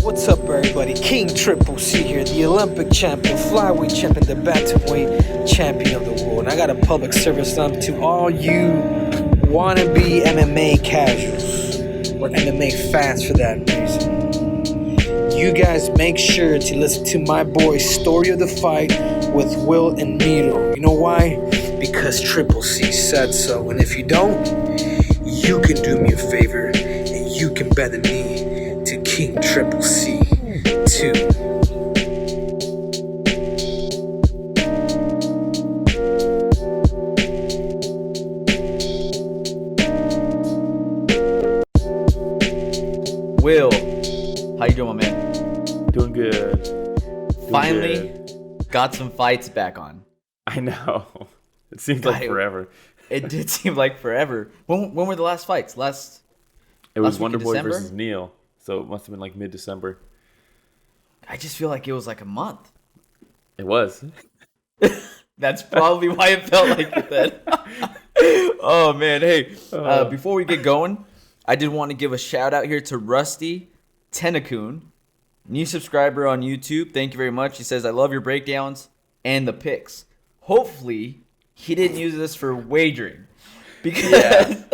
What's up, everybody? King Triple C here, the Olympic champion, flyweight champion, the bantamweight champion of the world. And I got a public service announcement to all you wannabe MMA casuals or MMA fans for that reason. You guys make sure to listen to my boy's Story of the Fight with Will and Miro. You know why? Because Triple C said so. And if you don't, you can do me a favor and you can bend the knee to King Triple C too. Will, how you doing, my man? Doing good. Finally got some fights back on. I know. It seems like forever. It did seem like forever. When were the last fights? It was last Wonder week Boy in December? versus Neil, so it must have been like mid-December. I just feel like it was like a month. It was. That's probably why it felt like it then. Oh, man. Hey, before we get going, I did want to give a shout out here to Rusty Tenakun, new subscriber on YouTube. Thank you very much. He says, I love your breakdowns and the picks. Hopefully, he didn't use this for wagering. Because,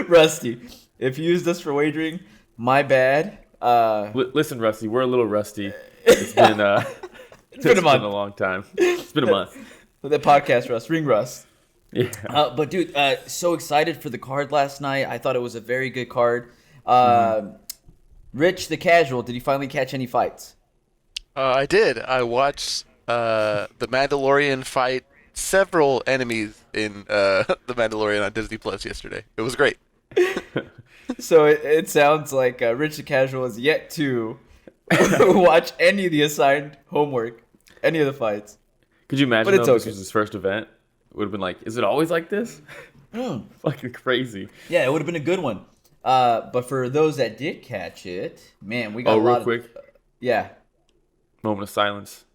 Rusty, if you use this for wagering, my bad. Listen, Rusty, we're a little rusty. It's been it's been a month. Been a long time. It's been a month. With the podcast rust, ring rust. Yeah. But dude, so excited for the card last night. I thought it was a very good card. Rich the casual, did you finally catch any fights? I did. I watched the Mandalorian fight several enemies in the Mandalorian on Disney Plus yesterday. It was great. So it sounds like Rich the casual is yet to watch any of the assigned homework, any of the fights. Could you imagine But it's if this okay. was his first event? It would have been like, is it always like this? Fucking crazy. Yeah, it would have been a good one. But for those that did catch it, man, we got a lot real quick. Yeah. Moment of silence.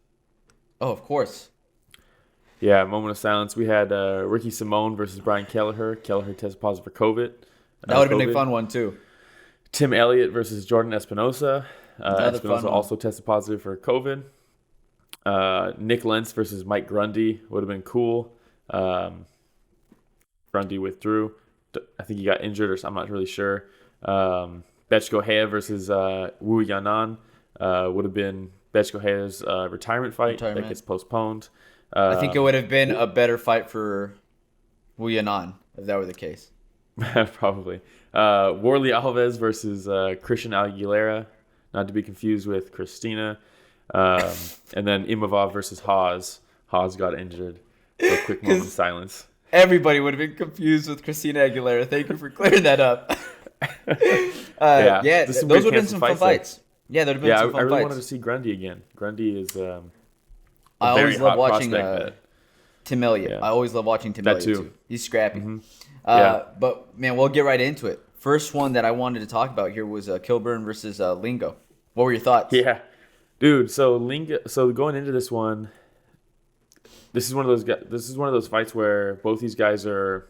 Oh, of course. Yeah, moment of silence. We had Ricky Simone versus Brian Kelleher. Kelleher tested positive for COVID. That would have been a fun one, too. Tim Elliott versus Jordan Espinosa. Another fun Espinosa one. also tested positive for COVID. Nick Lentz versus Mike Grundy would have been cool. Grundy withdrew. I think he got injured, or I'm not really sure. Betchko Hea versus Wu Yanan would have been Betchko Hea's retirement fight that gets postponed. I think it would have been a better fight for Wu Yanan if that were the case. Probably. Warley Alves versus Christian Aguilera, not to be confused with Christina. And then Imavov versus Haas. Haas got injured. So a quick moment of silence. Everybody would have been confused with Christina Aguilera. Thank you for clearing that up. This those would would have been some fun fights. Yeah, there would have been some fun I really fights. wanted to see Grundy again. Grundy is I always love watching Tim Elliott. Yeah. I always love watching Tim That Elliott, too. too. He's scrappy. Yeah. But, man, we'll get right into it. First one that I wanted to talk about here was Kilburn versus Lingo. What were your thoughts? Yeah. Dude, so going into this one, this is one of those fights where both these guys are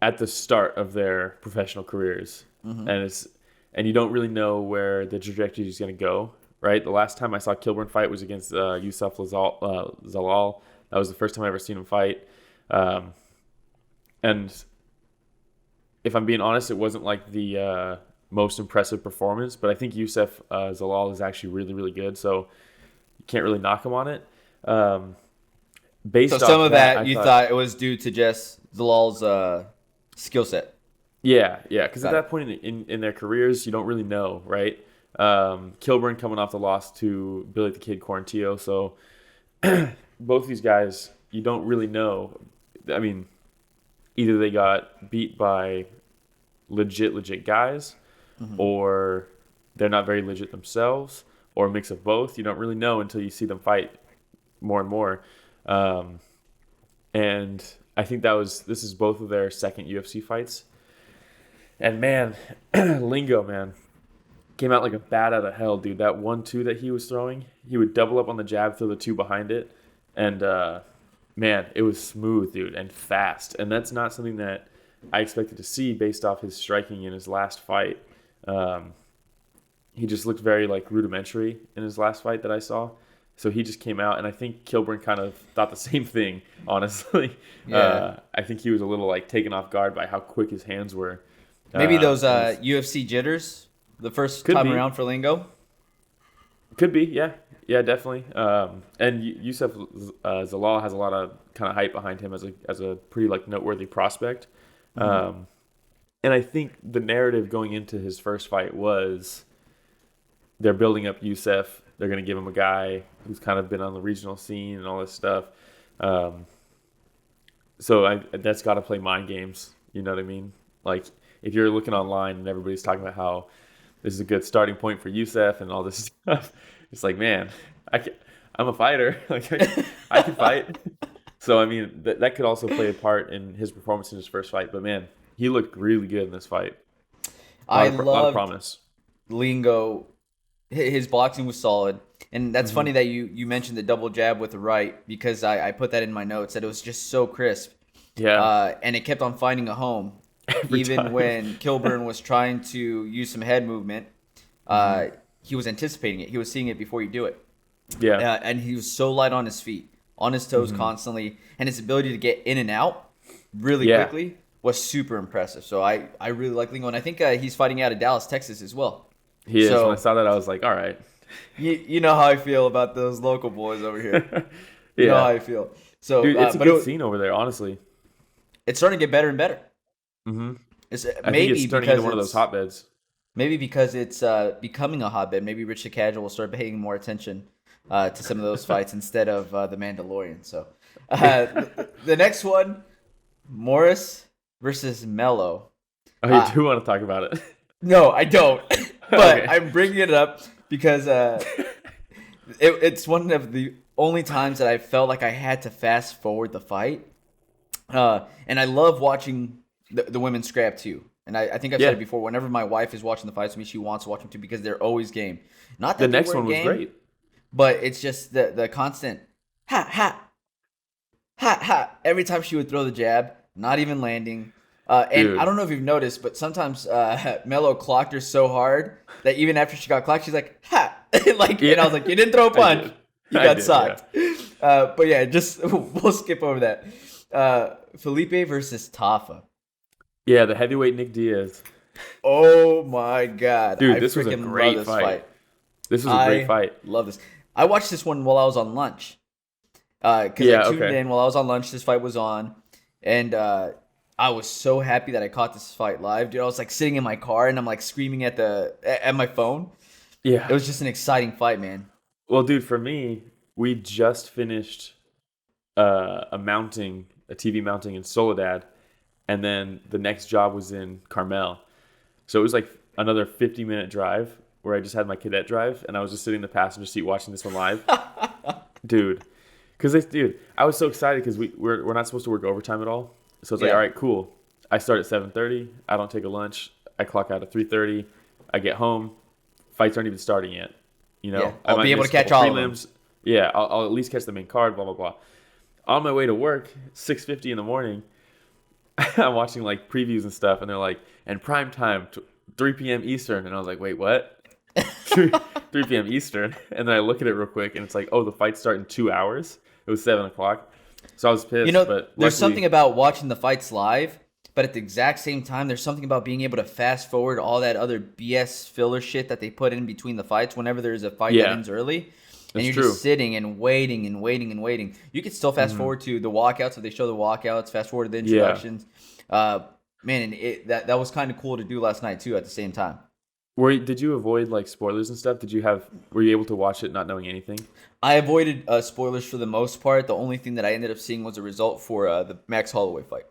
at the start of their professional careers. And you don't really know where the trajectory is going to go, right? The last time I saw Kilburn fight was against Yusuf Zalal. That was the first time I ever seen him fight. And if I'm being honest, it wasn't like the most impressive performance, but I think Yusuf Zalal is actually really, really good, so you can't really knock him on it. Based So off some of that I thought it was due to just Zalal's skill set. Yeah, because at Got it. that point in their careers, you don't really know, right? Kilburn coming off the loss to Billy the Kid Quarantillo, so both these guys, you don't really know. I mean, either they got beat by legit guys, or they're not very legit themselves, or a mix of both. You don't really know until you see them fight more and more. And I think this is both of their second UFC fights. And man, Lingo, man, came out like a bat out of hell, dude. That 1-2 that he was throwing, he would double up on the jab, throw the two behind it. And man, it was smooth, dude, and fast. And that's not something that I expected to see based off his striking in his last fight. he just looked very like rudimentary in his last fight that I saw. So he just came out, and I think Kilburn kind of thought the same thing, honestly. Yeah. I think he was a little like taken off guard by how quick his hands were. Maybe those UFC jitters the first time around for Lingo. Could be, yeah. Yeah, definitely. And Youssef Zalal has a lot of kind of hype behind him as a pretty like noteworthy prospect. And I think the narrative going into his first fight was they're building up Youssef. They're going to give him a guy who's kind of been on the regional scene and all this stuff. So that's got to play mind games. You know what I mean? Like if you're looking online and everybody's talking about how this is a good starting point for Youssef and all this stuff, it's like, man, I'm a fighter. Like I can fight. So I mean that could also play a part in his performance in his first fight. But man, he looked really good in this fight. A lot of promise. Lingo, his boxing was solid, and that's funny that you mentioned the double jab with the right, because I put that in my notes that it was just so crisp. Yeah. And it kept on finding a home. Every Even time. when Kilburn was trying to use some head movement, he was anticipating it. He was seeing it before you do it. Yeah. And he was so light on his feet, on his toes constantly, and his ability to get in and out really quickly was super impressive. So I really like Lingo, and I think he's fighting out of Dallas, Texas as well. He is. So, When I saw that, I was like, all right. You know how I feel about those local boys over here. You know how I feel. So, Dude, it's a good scene over there, honestly. It's starting to get better and better. Mm-hmm. I Maybe think it's turning into one of those hotbeds. Maybe because it's becoming a hotbed. Maybe Rich the Casual will start paying more attention to some of those fights instead of the Mandalorian. So the next one, Moras versus Melo. Oh, you do want to talk about it? No, I don't. But Okay. I'm bringing it up because it's one of the only times that I felt like I had to fast forward the fight. And I love watching the women scrap too. And I think I've said it before. Whenever my wife is watching the fights with me, she wants to watch them too because they're always game. Not that The next one was game, great. but it's just the constant ha ha ha ha every time she would throw the jab, not even landing. And Dude. I don't know if you've noticed, but sometimes Melo clocked her so hard that even after she got clocked, she's like ha and I was like, you didn't throw a punch, you got socked. Yeah. But yeah, just we'll skip over that. Felipe versus Tafa. Yeah, the heavyweight Nick Diaz. Oh my god, Dude, this was a freaking great love this fight. This was a great fight. Love this. I watched this one while I was on lunch. Because I tuned in while I was on lunch. This fight was on, and I was so happy that I caught this fight live, dude. I was like sitting in my car and I'm like screaming at my phone. Yeah, it was just an exciting fight, man. Well, dude, for me, we just finished a TV mounting in Soledad, and then the next job was in Carmel. So it was like another 50-minute drive where I just had my cadet drive, and I was just sitting in the passenger seat watching this one live. Dude, I was so excited because we're not supposed to work overtime at all. So it's like, all right, cool. I start at 7:30. I don't take a lunch. I clock out at 3:30. I get home. Fights aren't even starting yet. You know, I'll be able to catch all of them. Yeah, I'll at least catch the main card. Blah blah blah. On my way to work, 6:50 in the morning, I'm watching like previews and stuff, and they're like, and prime time, 3 p.m. Eastern, and I was like, wait, what? 3 p.m. Eastern, and then I look at it real quick, and it's like, oh, the fights start in 2 hours. It was 7 o'clock, so I was pissed. You know, but there's something about watching the fights live, but at the exact same time, there's something about being able to fast forward all that other BS filler shit that they put in between the fights whenever there's a fight that ends early. And you're just sitting and waiting and waiting and waiting. You could still fast forward to the walkouts if they show the walkouts. Fast forward to the introductions. Man, and that was kind of cool to do last night too. At the same time. Did you avoid like spoilers and stuff? Were you able to watch it not knowing anything? I avoided spoilers for the most part. The only thing that I ended up seeing was a result for the Max Holloway fight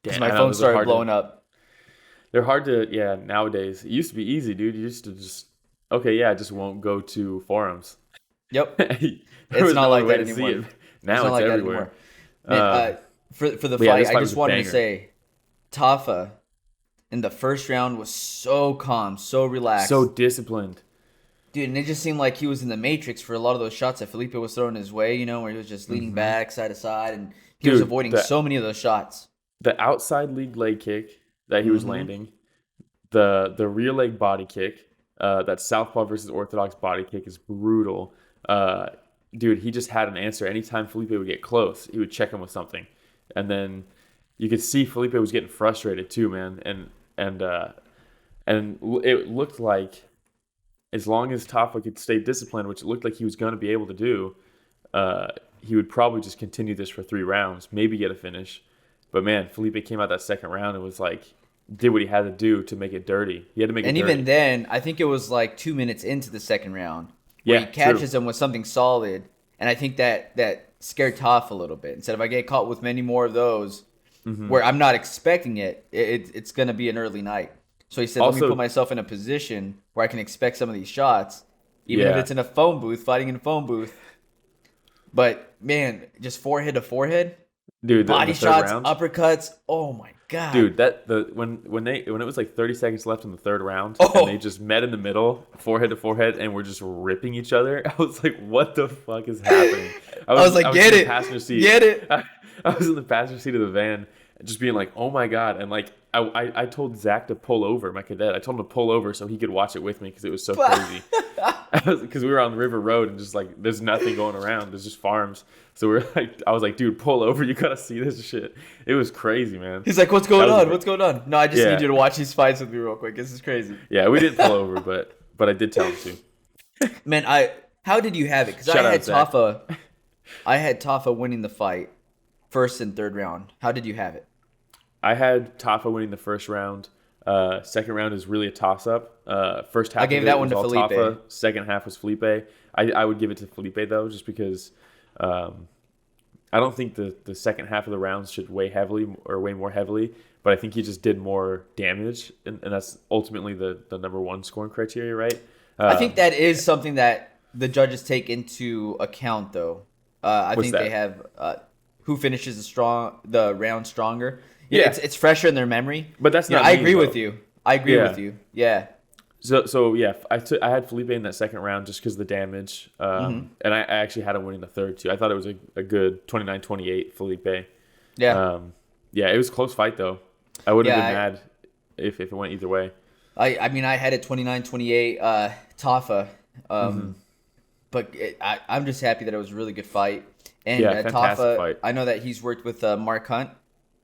because my phone started blowing up. They're hard to nowadays. It used to be easy, dude. You used to just I just won't go to forums. Yep. It's not like that anymore. Now it's everywhere. Man, for the fight, I just wanted to say, Tafa in the first round was so calm, so relaxed. So disciplined. Dude, and it just seemed like he was in the Matrix for a lot of those shots that Felipe was throwing his way, where he was just leaning back side to side, and he was avoiding so many of those shots. The outside league leg kick that he was landing, the rear leg body kick, That southpaw versus orthodox body kick is brutal. Dude, he just had an answer. Anytime Felipe would get close, he would check him with something, and then you could see Felipe was getting frustrated too, man. And it looked like as long as Tafa could stay disciplined, which it looked like he was going to be able to do, he would probably just continue this for 3 rounds, maybe get a finish. But man, Felipe came out that second round and was like, did what he had to do to make it dirty. He had to make it dirty. And even then, I think it was like 2 minutes into the second round where he catches him with something solid. And I think that scared Tafa a little bit. Instead, if I get caught with many more of those where I'm not expecting it's going to be an early night. So he said, let me put myself in a position where I can expect some of these shots, even if it's in a phone booth, fighting in a phone booth. But, man, just forehead to forehead. Dude, body shots, round, uppercuts. Oh my god, dude! When it was like 30 seconds left in the third round, and they just met in the middle, forehead to forehead, and were just ripping each other. I was like, "What the fuck is happening?" I was like, "Get it, passenger seat. Get it." I was in the passenger seat of the van, just being like, "Oh my god!" And like, I told Zach to pull over, my cadet. I told him to pull over so he could watch it with me because it was so crazy. Because we were on River Road and just like there's nothing going around. There's just farms. So we're like, I was like, dude, pull over. You gotta see this shit. It was crazy, man. He's like, what's going on? What's going on? No, I just need you to watch these fights with me real quick. This is crazy. Yeah, we didn't pull over, but I did tell him to. Man, how did you have it? Because I had Tafa winning the fight first and third round. How did you have it? I had Tafa winning the first round. Second round is really a toss-up. First half I gave that one to Felipe. Tafa. Second half was Felipe. I would give it to Felipe, though, just because I don't think the second half of the rounds should weigh more heavily, but I think he just did more damage, and that's ultimately the number one scoring criteria, right? I think that is something that the judges take into account, though. I think they have who finishes the round stronger. Yeah, it's fresher in their memory. But that's not. I agree with you. I agree with you. Yeah. So yeah, I had Felipe in that second round just because of the damage, and I actually had him winning the third too. I thought it was a good 29-28 Felipe. Yeah. Yeah, it was a close fight though. I wouldn't have been mad if it went either way. I mean, I had it 29-28 Tafa, but I'm just happy that it was a really good fight. And fantastic Tafa, fight. I know that he's worked with Mark Hunt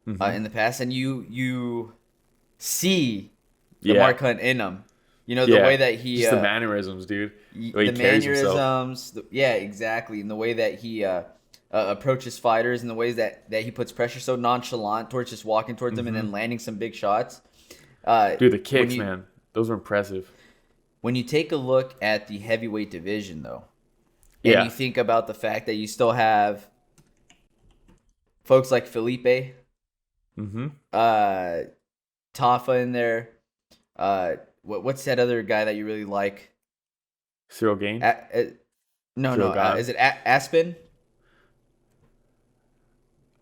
in the past, and you see the Mark Hunt in him. You know, the way that he... Just the mannerisms, dude. The mannerisms. Exactly. And the way that he approaches fighters and the ways that he puts pressure so nonchalant towards just walking towards them and then landing some big shots. Dude, the kicks, man. Those were impressive. When you take a look at the heavyweight division, though, and you think about the fact that you still have folks like Felipe, Tafa in there, what's that other guy that you really like? Cyril Gain? No. Is it Aspen?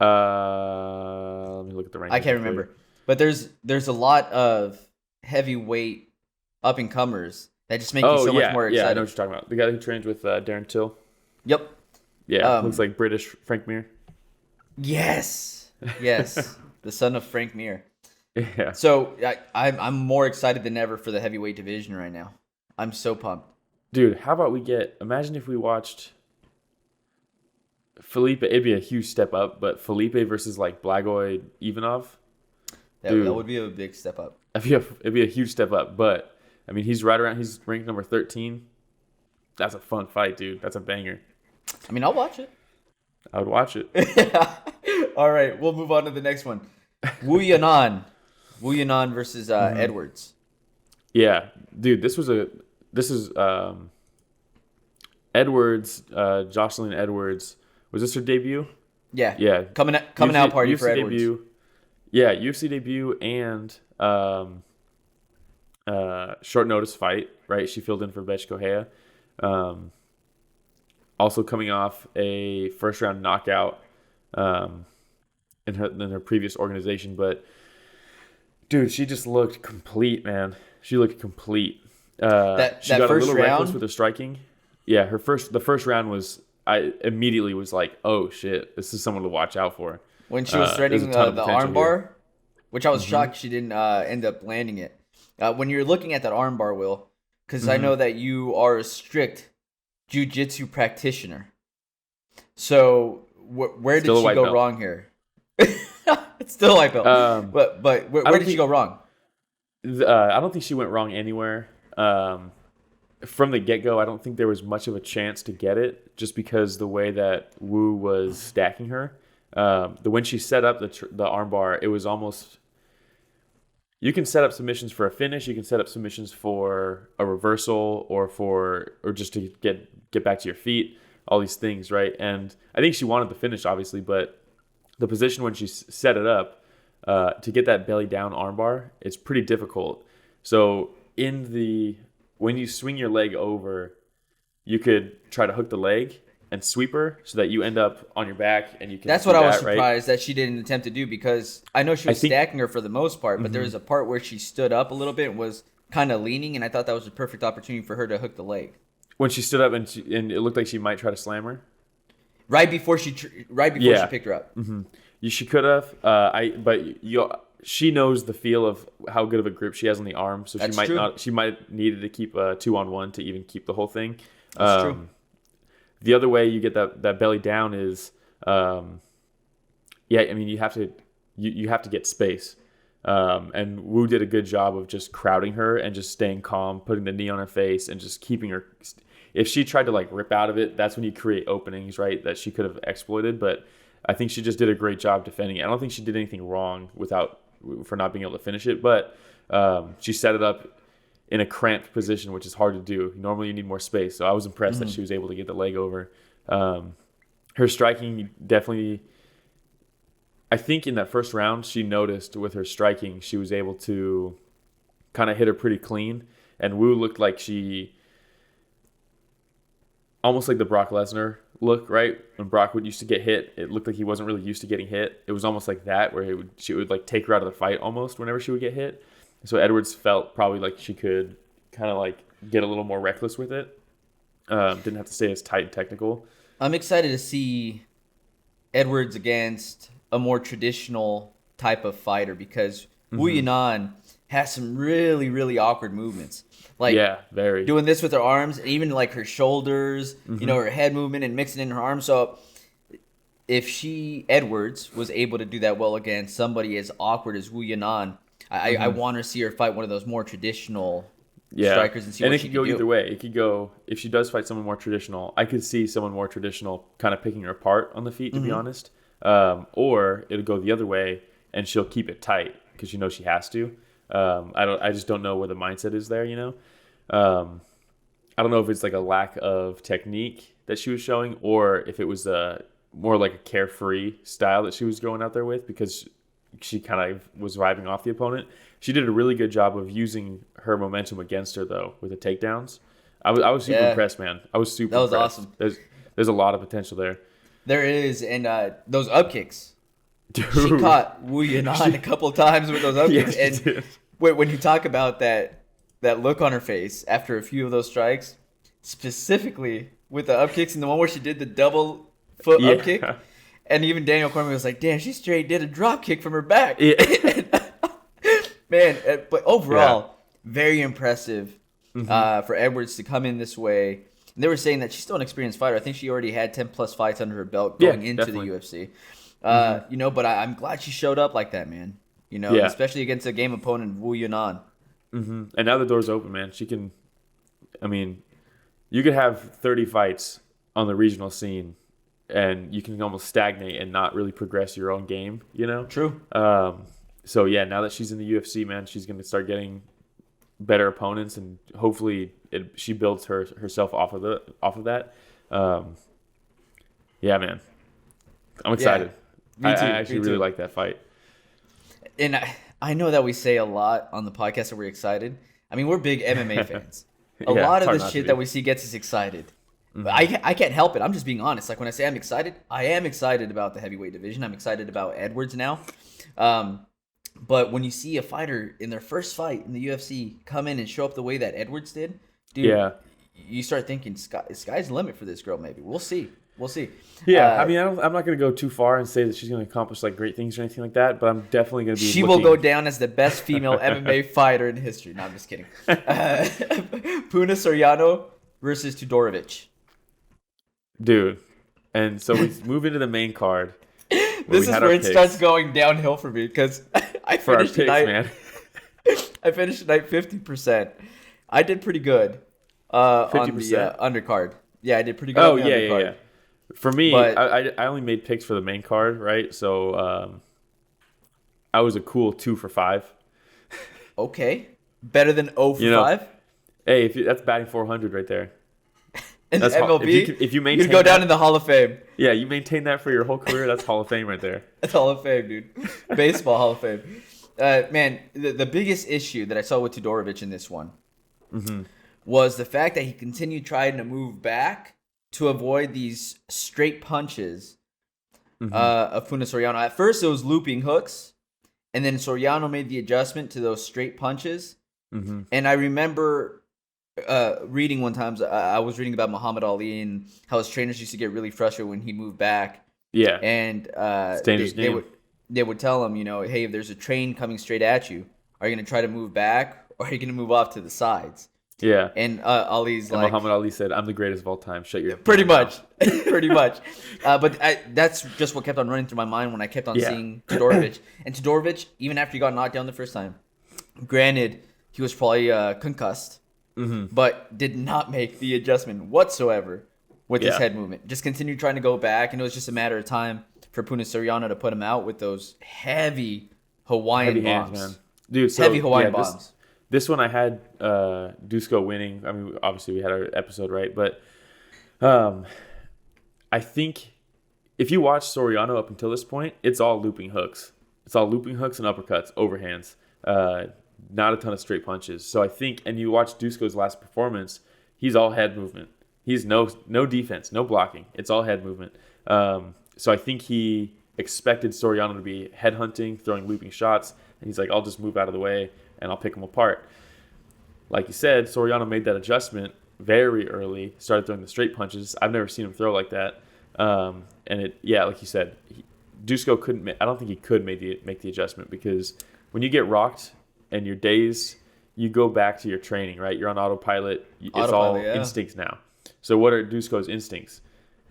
Let me look at the rankings. I can't remember. But there's a lot of heavyweight up and comers that just make you so much more excited. Yeah, I know what you're talking about. The guy who trained with Darren Till. Yep. Yeah, looks like British Frank Mir. Yes. The son of Frank Mir. Yeah. So I'm more excited than ever for the heavyweight division right now. I'm so pumped. Dude, how about imagine if we watched Felipe, it'd be a huge step up, but Felipe versus like Blagoy Ivanov. That would be a big step up. It'd be a huge step up, but I mean, he's ranked number 13. That's a fun fight, dude. That's a banger. I mean, I'll watch it. I would watch it. All right, we'll move on to the next one. Yanan versus Edwards. Yeah, dude, this is Edwards, Jocelyn Edwards. Was this her debut? Yeah. Coming out party UFC for Edwards. Debut. Yeah, UFC debut and short notice fight, right? She filled in for Betch Kohea. Also coming off a first round knockout in her previous organization, but dude, she just looked complete, man. She looked complete. She got a little reckless with her striking. Yeah, the first round was, I immediately was like, oh shit, this is someone to watch out for. When she was threading the armbar, which I was shocked she didn't end up landing it. When you're looking at that armbar, Will, because I know that you are a strict jiu-jitsu practitioner. So where did she go wrong here? It's still a white belt. But where did she go wrong? I don't think she went wrong anywhere. From the get-go, I don't think there was much of a chance to get it, just because the way that Wu was stacking her. When she set up the armbar, it was almost... You can set up submissions for a finish. You can set up submissions for a reversal or just to get back to your feet. All these things, right? And I think she wanted the finish, obviously, but the position when she set it up to get that belly down armbar, it's pretty difficult. So when you swing your leg over, you could try to hook the leg and sweep her so that you end up on your back and you can. That's what I was surprised that she didn't attempt to do, because I know she was stacking her for the most part, but there was a part where she stood up a little bit and was kind of leaning, and I thought that was a perfect opportunity for her to hook the leg. When she stood up and it looked like she might try to slam her. Right before she picked her up. Mm-hmm. She could have. She knows the feel of how good of a grip she has on the arm, so That's she might true. not. She might needed to keep a 2-on-1 to even keep the whole thing. That's true. The other way you get that belly down is, I mean, you have to get space. And Wu did a good job of just crowding her and just staying calm, putting the knee on her face, and just keeping her. If she tried to like rip out of it, that's when you create openings, right? That she could have exploited. But I think she just did a great job defending it. I don't think she did anything wrong for not being able to finish it. But she set it up in a cramped position, which is hard to do. Normally you need more space. So I was impressed that she was able to get the leg over. Her striking definitely. I think in that first round, she noticed with her striking, she was able to kind of hit her pretty clean. And Wu looked like almost like the Brock Lesnar look, right? When Brock used to get hit, it looked like he wasn't really used to getting hit. It was almost like that, where she would like take her out of the fight almost whenever she would get hit. So Edwards felt probably like she could kind of like get a little more reckless with it. Didn't have to stay as tight and technical. I'm excited to see Edwards against a more traditional type of fighter, because Wu Yanan has some really, really awkward movements. Like very doing this with her arms, and even like her shoulders, her head movement and mixing in her arms. So if Edwards was able to do that well against somebody as awkward as Wu Yanan, I want to see her fight one of those more traditional strikers and see what she can do. And it could go either way. It could go, if she does fight someone more traditional, I could see someone more traditional kind of picking her apart on the feet, to be honest. Or it'll go the other way and she'll keep it tight because she has to. I just don't know where the mindset is there, I don't know if it's like a lack of technique that she was showing, or if it was more like a carefree style that she was going out there with, because she kind of was vibing off the opponent. She did a really good job of using her momentum against her, though, with the takedowns. I was super impressed, man. I was super impressed. That was awesome. There's a lot of potential there. There is, and those up kicks. Dude. She caught Wu Yanan a couple times with those up kicks. And when you talk about that look on her face after a few of those strikes, specifically with the up kicks and the one where she did the double foot up kick, and even Daniel Cormier was like, damn, she straight did a drop kick from her back. Yeah. Man, but overall, very impressive for Edwards to come in this way. And they were saying that she's still an experienced fighter. I think she already had 10 plus fights under her belt going into definitely. The UFC. But I'm glad she showed up like that, man. Especially against a game opponent, Wu Yanan. And now the door's open, man. She can, you could have 30 fights on the regional scene, and you can almost stagnate and not really progress your own game, True. So, now that she's in the UFC, man, she's going to start getting better opponents, and hopefully she builds herself off of that. Man. I'm excited. Me too. I actually really like that fight. And I know that we say a lot on the podcast that we're excited. We're big MMA fans. A lot of the shit that we see gets us excited. I can't help it. I'm just being honest. Like when I say I'm excited, I am excited about the heavyweight division. I'm excited about Edwards now. But when you see a fighter in their first fight in the UFC come in and show up the way that Edwards did, dude, you start thinking, sky's the limit for this girl maybe. We'll see. We'll see. Yeah, I mean, I'm not going to go too far and say that she's going to accomplish like great things or anything like that, but I'm definitely going to be. She will go down as the best female MMA fighter in history. No, I'm just kidding. Puna Soriano versus Todorovic. Dude, and so we move into the main card. This is where it starts going downhill for me because I finished tonight. Man. I finished tonight 50%. I did pretty good on the undercard. Yeah, I did pretty good. Oh on the undercard. yeah. For me, I only made picks for the main card, right? So I was a cool 2 for 5. Okay, better than 0 for 5. Hey, that's batting 400 right there. In the MLB, if you maintain, you'd go down in the Hall of Fame. Yeah, you maintain that for your whole career. That's Hall of Fame right there. That's Hall of Fame, dude. Baseball Hall of Fame. Man, the biggest issue that I saw with Todorovic in this one was the fact that he continued trying to move back to avoid these straight punches of Puna Soriano. At first, it was looping hooks, and then Soriano made the adjustment to those straight punches. And I remember reading one time, I was reading about Muhammad Ali and how his trainers used to get really frustrated when he moved back. Yeah. And they would tell him, hey, if there's a train coming straight at you, are you going to try to move back or are you going to move off to the sides? Yeah. And Ali's like... Muhammad Ali said, I'm the greatest of all time. Shut your... Pretty much. Pretty much. But that's just what kept on running through my mind when I kept on seeing Todorovic. And Todorovic, even after he got knocked down the first time, granted, he was probably concussed, but did not make the adjustment whatsoever with his head movement. Just continued trying to go back, and it was just a matter of time for Puna Soriano to put him out with those heavy Hawaiian bombs. Hands, man. Dude, so, heavy Hawaiian bombs. This one I had Dusko winning. I mean, obviously we had our episode, right? But I think if you watch Soriano up until this point, it's all looping hooks. It's all looping hooks and uppercuts, overhands. Not a ton of straight punches. So I think, and you watch Dusko's last performance, he's all head movement. He's no defense, no blocking. It's all head movement. So I think he expected Soriano to be head hunting, throwing looping shots, and he's like, I'll just move out of the way and I'll pick him apart. Like you said, Soriano made that adjustment very early, started throwing the straight punches. I've never seen him throw like that. And like you said, Dusko couldn't. I don't think he could make the adjustment because when you get rocked and your days, you go back to your training, right? You're on autopilot. It's all instincts now. So what are Dusko's instincts?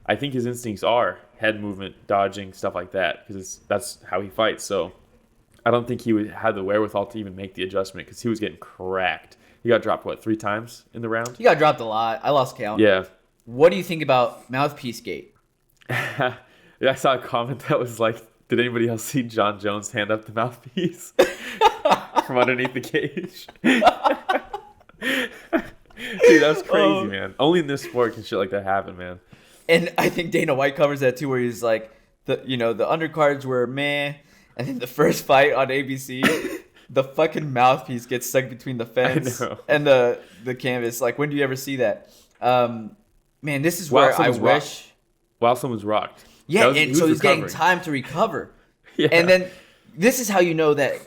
I think his instincts are head movement, dodging, stuff like that, because that's how he fights. So I don't think he had the wherewithal to even make the adjustment because he was getting cracked. He got dropped, 3 times in the round? He got dropped a lot. I lost count. Yeah. What do you think about Mouthpiece Gate? Yeah, I saw a comment that was like, did anybody else see John Jones hand up the mouthpiece from underneath the cage? Dude, that's crazy, man. Only in this sport can shit like that happen, man. And I think Dana White covers that too, where he's like, the undercards were meh, and then the first fight on ABC, the fucking mouthpiece gets stuck between the fence and the canvas. Like, when do you ever see that? Man, this is where I wish. While someone's rocked. Yeah, and so he's getting time to recover. Yeah. And then this is how you know that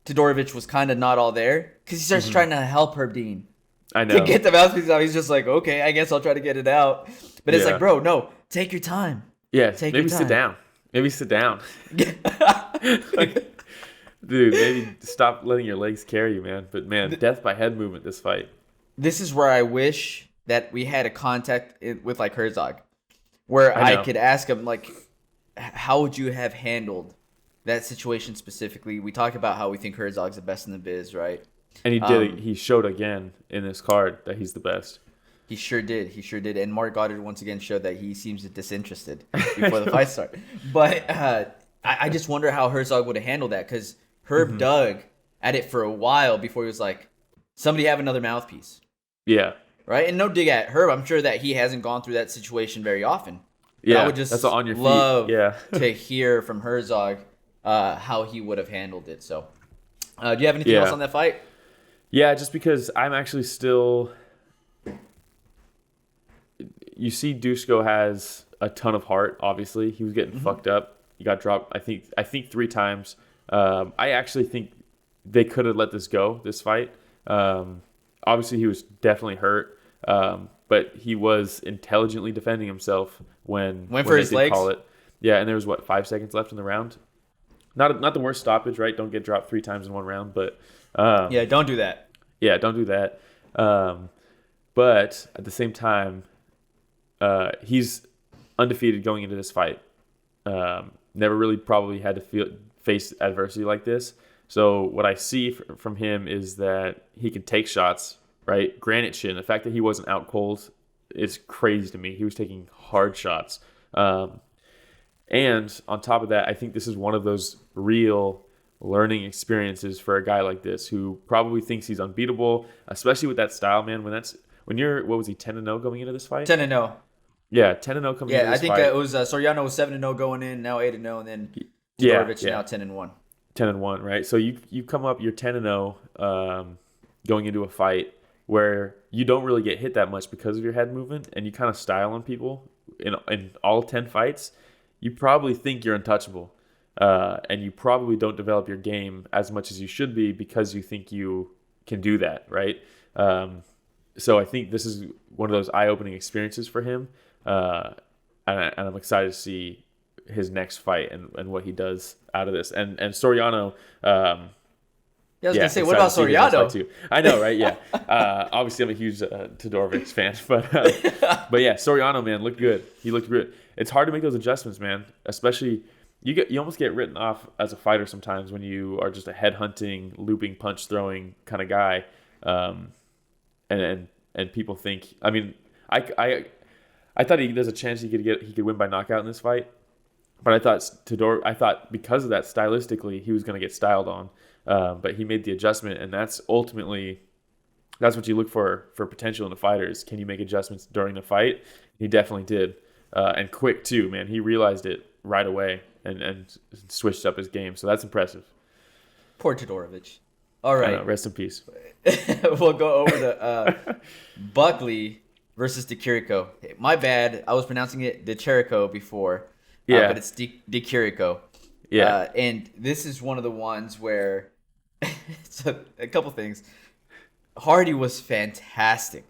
Todorovic was kind of not all there, because he starts trying to help Herb Dean. I know. To get the mouthpiece out. He's just like, okay, I guess I'll try to get it out. But it's like, bro, no, take your time. Yeah, maybe sit down. Maybe sit down. Dude, maybe stop letting your legs carry you, man. But, man, death by head movement this fight. This is where I wish that we had a contact with, like, Herzog, where I could ask him, like, how would you have handled that situation specifically? We talk about how we think Herzog's the best in the biz, right? And he did. He showed again in this card that he's the best. He sure did. He sure did. And Mark Goddard once again showed that he seems disinterested before the fight started. But I just wonder how Herzog would have handled that, because Herb dug at it for a while before he was like, somebody have another mouthpiece. Yeah. Right? And no dig at Herb. I'm sure that he hasn't gone through that situation very often. Yeah, I would just that's on your feet. Love to hear from Herzog how he would have handled it. So, do you have anything else on that fight? Yeah, just because I'm actually still... You see Dusko has a ton of heart, obviously. He was getting fucked up. He got dropped, I think 3 times. I actually think they could have let this go, this fight. Obviously, he was definitely hurt. But he was intelligently defending himself when Went for they his did legs? call it. Yeah, and there was 5 seconds left in the round. Not the worst stoppage, right? Don't get dropped 3 times in one round, but Yeah, don't do that. yeah, don't do that. But at the same time, he's undefeated going into this fight. Never really probably had to face adversity like this. So what I see from him is that he can take shots, right? Granite chin. The fact that he wasn't out cold is crazy to me. He was taking hard shots. And on top of that, I think this is one of those real learning experiences for a guy like this who probably thinks he's unbeatable, especially with that style, man. When you're what was he 10-0 going into this fight? 10-0. Yeah, 10-0 coming into Yeah, I this think fight. it was Soriano was 7-0 going in, now 8-0, and then Todorovic now 10-1. 10-1, right? So you come up, you're 10-0 going into a fight where you don't really get hit that much because of your head movement, and you kind of style on people in all 10 fights. You probably think you're untouchable, and you probably don't develop your game as much as you should be because you think you can do that, right? So I think this is one of those eye-opening experiences for him, and I'm excited to see his next fight and what he does out of this. And Soriano, Yeah, I was gonna say, what excited about to see his next fight Soriano? too. I know, right? Yeah. Obviously, I'm a huge Todorovic fan, but yeah, Soriano, man, looked good. He looked good. It's hard to make those adjustments, man. Especially you almost get written off as a fighter sometimes when you are just a head hunting, looping, punch throwing kind of guy, and people think. I mean, I thought there's a chance he could win by knockout in this fight. But I thought because of that, stylistically, he was going to get styled on. But he made the adjustment, and that's what you look for potential in a fighter is can you make adjustments during the fight? He definitely did, and quick too, man. He realized it right away and switched up his game. So that's impressive. Poor Todorovic. All right, Rest in peace. we'll go over the Buckley versus Chirico. Hey, my bad, I was pronouncing it Chirico before. Yeah, but it's Chirico. Yeah, and this is one of the ones where so a couple things. Hardy was fantastic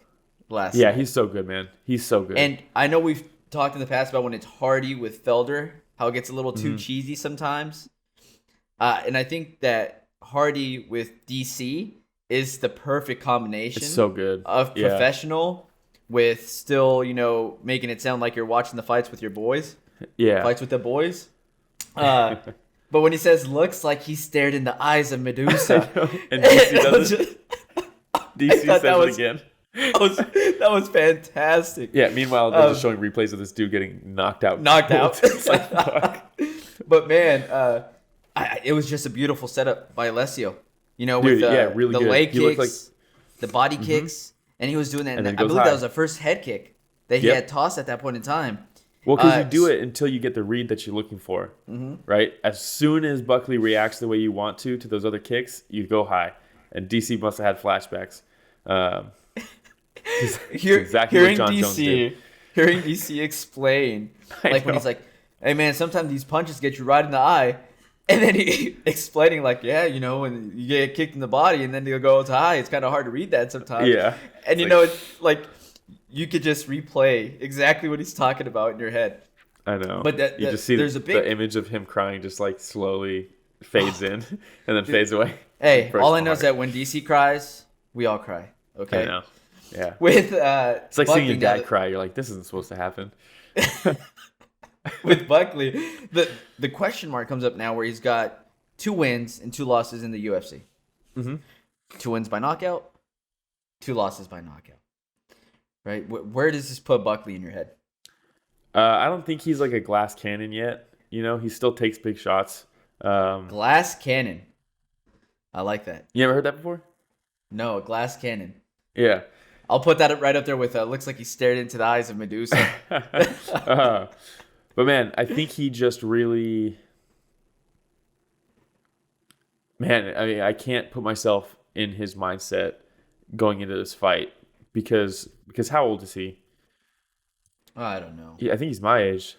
last night. he's so good, man. He's so good. And I know we've talked in the past about when it's Hardy with Felder, how it gets a little too cheesy sometimes. And I think that Hardy with DC is the perfect combination. It's so good. Of professional with still, making it sound like you're watching the fights with your boys. Yeah. Fights with the boys. But when he says looks like he stared in the eyes of Medusa. And DC does it. DC says it again. That was fantastic. Yeah, meanwhile, they're just showing replays of this dude getting knocked out. It's like, fuck. But man, it was just a beautiful setup by Alessio. With really the good. leg He looked kicks, the body kicks, and he was doing that. And then I goes believe high. that was the first head kick that he had tossed at that point in time. Well, because you do it until you get the read that you're looking for, right? As soon as Buckley reacts the way you want to those other kicks, you go high. And DC must have had flashbacks. Exactly what John Jones did. Hearing DC explain, like when he's like, "Hey man, sometimes these punches get you right in the eye," and then he explaining like, "Yeah, when you get kicked in the body and then you go high, it's kind of hard to read that sometimes." Yeah, and it's like you could just replay exactly what he's talking about in your head. I know. But you just see the image of him crying just like slowly fades in and then fades away. Hey, all I know is that when DC cries, we all cry. Okay. I know. Yeah. With it's like Buckley seeing your dad cry. You're like, this isn't supposed to happen. With Buckley, the question mark comes up now where he's got 2 wins and 2 losses in the UFC. 2 wins by knockout, 2 losses by knockout. Right? Where does this put Buckley in your head? I don't think he's like a glass cannon yet. He still takes big shots. Glass cannon. I like that. You ever heard that before? No, a glass cannon. Yeah. I'll put that right up there with looks like he stared into the eyes of Medusa. But man, I think he just really... Man, I mean, I can't put myself in his mindset going into this fight because how old is he? I don't know. I think he's my age.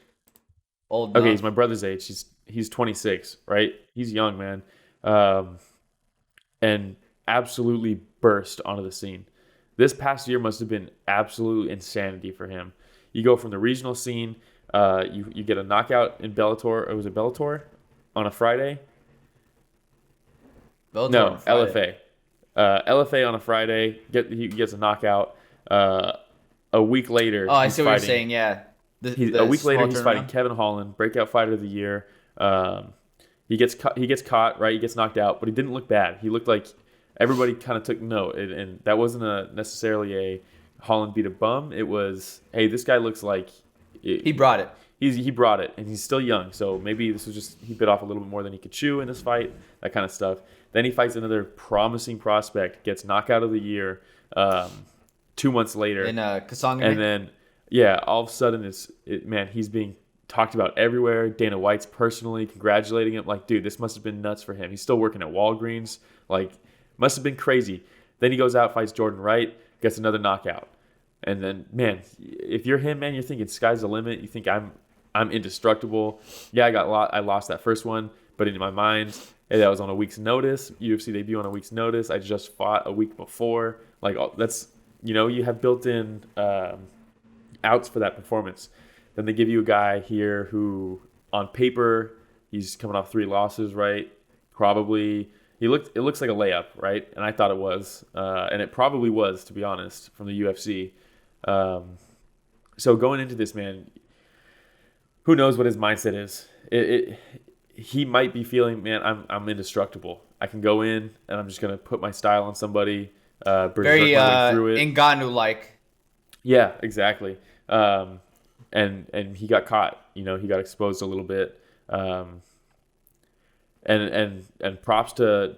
Old. Okay, he's my brother's age. He's 26, right? He's young, man. And absolutely burst onto the scene. This past year must have been absolute insanity for him. You go from the regional scene, you get a knockout in Bellator. Or was it Bellator on a Friday? Bellator No, on Friday. LFA. LFA on a Friday. He gets a knockout. A week later, Oh, I he's see what you're fighting. saying. Yeah. A week later, he's small fighting turnaround. Kevin Holland, breakout fighter of the year. He gets caught, right? He gets knocked out, but he didn't look bad. He looked like everybody kind of took note, and that wasn't necessarily a Holland beat a bum. It was, hey, this guy looks like He brought it. he brought it, and he's still young, so maybe this was just he bit off a little bit more than he could chew in this fight, that kind of stuff. Then he fights another promising prospect, gets knockout of the year 2 months later, In Kasanga. and then all of a sudden man, he's being talked about everywhere. Dana White's personally congratulating him, like, dude, this must have been nuts for him. He's still working at Walgreens, like, must have been crazy. Then he goes out, fights Jordan Wright, gets another knockout. And then, man, if you're him, man, you're thinking sky's the limit. You think I'm indestructible. Yeah, I lost that first one, but in my mind, hey, that was on a week's notice. UFC debut on a week's notice. I just fought a week before. Like, that's, you have built-in outs for that performance. Then they give you a guy here who, on paper, he's coming off 3 losses, right? Probably. It looks like a layup, right? And I thought it was, and it probably was, to be honest, from the UFC. So going into this, man, who knows what his mindset is? He might be feeling, man, I'm indestructible. I can go in and I'm just gonna put my style on somebody, berserk Very my way through it. Ngannou-like. Yeah, exactly. And he got caught. He got exposed a little bit. And props to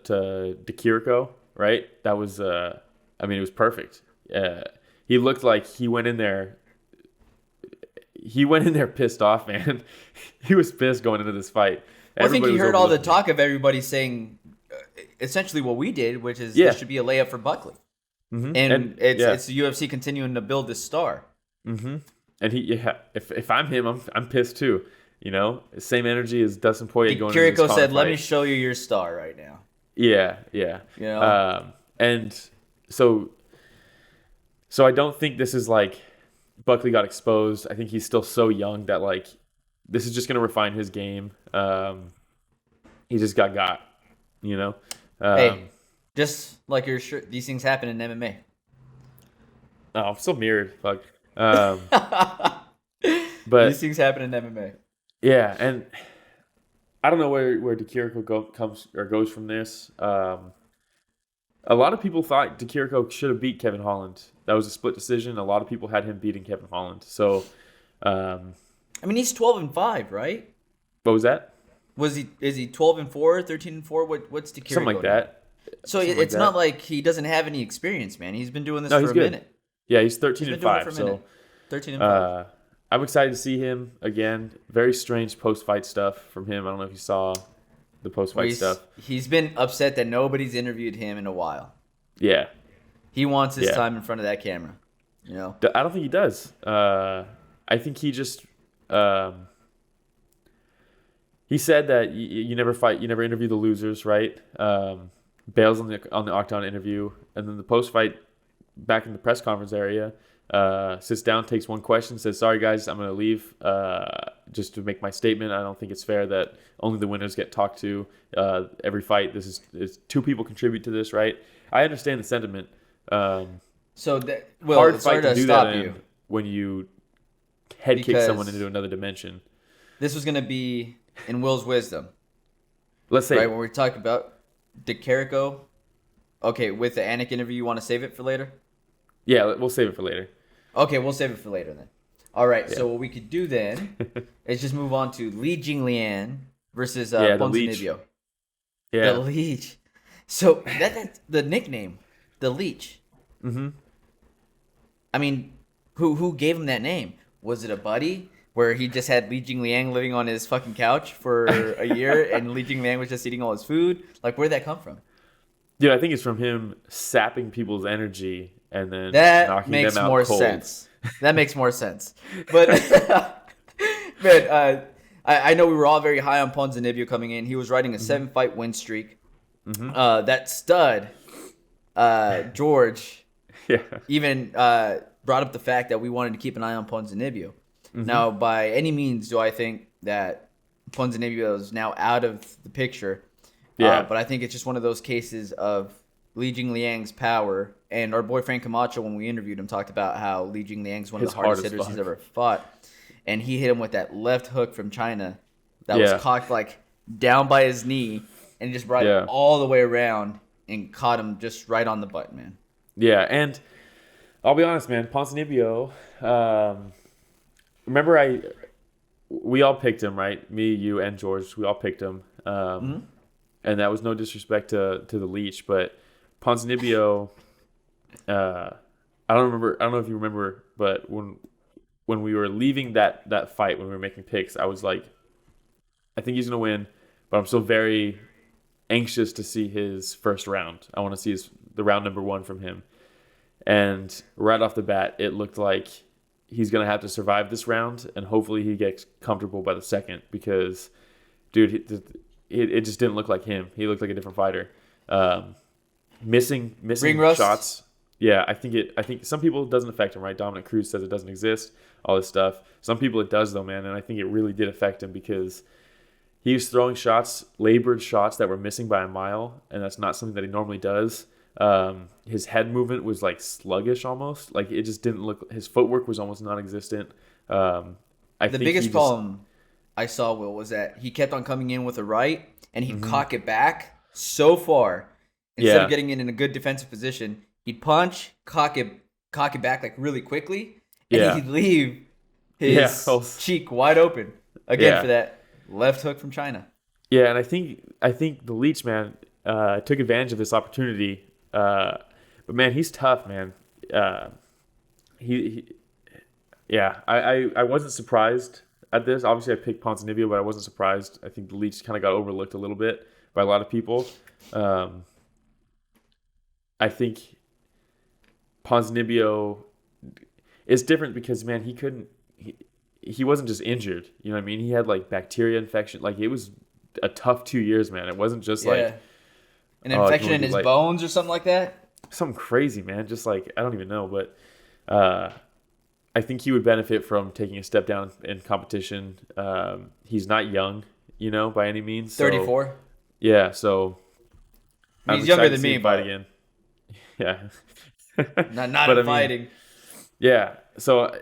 Chirico, right? That was, it was perfect. He looked like he went in there. He went in there pissed off, man. He was pissed going into this fight. Well, I think he Everybody was heard all the overlooking talk of everybody saying essentially what we did, which is Yeah. this should be a layup for Buckley. him. And it's the UFC continuing to build this star. And if I'm him, I'm pissed too. Same energy as Dustin Poirier going into this Chirico Conor said, "Let fight. me show you your star right now." Yeah. And so I don't think this is like Buckley got exposed. I think he's still so young that, like, this is just going to refine his game. He just got. Hey, just like your shirt, these things happen in MMA. Oh, I'm so mirrored. Fuck. But These things happen in MMA. yeah, and I don't know where Chirico goes from this. A lot of people thought Chirico should have beat Kevin Holland. That was a split decision. A lot of people had him beating Kevin Holland. So, He's 12-5, right? what was that? Is he 12-4, 13-4? What's Chirico? Something like that. So Something it's like not that. like he doesn't have any experience, man. He's been doing this No, for he's a good. minute. Yeah, he's He's 13 been and doing it for 5. a So, minute. 13-5. I'm excited to see him again. Very strange post-fight stuff from him. I don't know if you saw the post-fight stuff. He's been upset that nobody's interviewed him in a while. Yeah. He wants his Yeah. time in front of that camera. I don't think he does. I think he just he said that you never interview the losers, right? Bails on the Octagon interview, and then the post fight back in the press conference area, sits down, takes one question, says, "Sorry guys, I'm gonna leave. Just to make my statement. I don't think it's fair that only the winners get talked to every fight. This is 2 people contribute to this, right? I understand the sentiment." So, Hard it's fight hard to to do stop that you. in when you head kick Because- someone into another dimension. This was going to be in Will's wisdom, Let's say right? When we talk about Chirico. Okay, with the Anik interview, you want to save it for later? yeah, we'll save it for later. Okay, we'll save it for later then. All right, Yeah. so what we could do then is just move on to Li Jingliang versus Yeah, the Leech. Ponzinibbio. Yeah. The Leech. So that's the nickname, the Leech. Mm-hmm. Who gave him that name? Was it a buddy where he just had Li Jingliang living on his fucking couch for a year, and Li Jingliang was just eating all his food? Like, where'd that come from? Dude, I think it's from him sapping people's energy and then That knocking makes them out more cold. sense. That makes more sense. But man, I know we were all very high on Ponzinibbio coming in. He was riding a 7-fight win streak. Mm-hmm. That stud, George, Yeah. even brought up the fact that we wanted to keep an eye on Ponzinibbio. Now, by any means do I think that Ponzinibbio is now out of the picture. Yeah. But I think it's just one of those cases of Li Jingliang's power. And our boy Frank Camacho, when we interviewed him, talked about how Li Jingliang's one of His the hardest hardest hitters he's fuck. ever fought. And he hit him with that left hook from China that was cocked like down by his knee and just brought it all the way around and caught him just right on the butt, man. Yeah, and I'll be honest, man. Ponzinibbio, remember we all picked him, right? Me, you, and George. We all picked him. And that was no disrespect to the Leech, but Ponzinibbio, I don't know if you remember, but when we were leaving that fight, when we were making picks, I was like, I think he's going to win, but I'm still very anxious to see his first round. I want to see the round number 1 from him. And right off the bat, it looked like he's going to have to survive this round, and hopefully he gets comfortable by the second because, dude, it just didn't look like him. He looked like a different fighter. Missing Ring rust? shots. Yeah, I think some people it doesn't affect him, right? Dominic Cruz says it doesn't exist, all this stuff. Some people it does though, man, and I think it really did affect him because he was throwing shots, labored shots that were missing by a mile, and that's not something that he normally does. His head movement was like sluggish almost. Like it just didn't look. His footwork was almost non-existent. The biggest problem I saw, Will, was that he kept on coming in with a right, and he'd cock it back so far instead of getting in a good defensive position. He'd punch, cock it back like really quickly, and he'd leave his cheek wide open again for that left hook from China. Yeah, and I think the Leech, man, took advantage of this opportunity. But man, he's tough, man. I wasn't surprised at this. Obviously, I picked Ponzinibbio, but I wasn't surprised. I think the Leech kind of got overlooked a little bit by a lot of people. I think Ponzinibbio is different because, man, he wasn't just injured. You know what I mean? He had like bacteria infection. Like it was a tough 2 years, man. It wasn't just like an infection in his bones or something like that. Something crazy, man. Just like I don't even know, but I think he would benefit from taking a step down in competition. He's not young, by any means. 34. Yeah, so he's younger than me, but again. Yeah. not in fighting. Yeah. So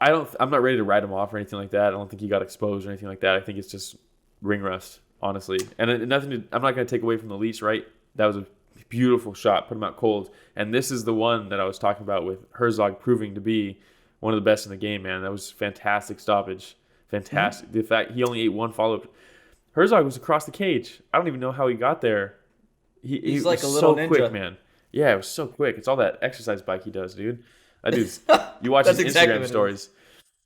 I'm not ready to write him off or anything like that. I don't think he got exposed or anything like that. I think it's just ring rust, honestly. And I'm not going to take away from the Leech, right? That was a beautiful shot, put him out cold. And this is the one that I was talking about with Herzog proving to be one of the best in the game, man. That was fantastic stoppage. Fantastic. The fact he only ate one follow-up. Herzog was across the cage. I don't even know how he got there. He's like a little so ninja. quick, man. Yeah, it was so quick. It's all that exercise bike he does, dude. That dude's. You watch his Instagram stories.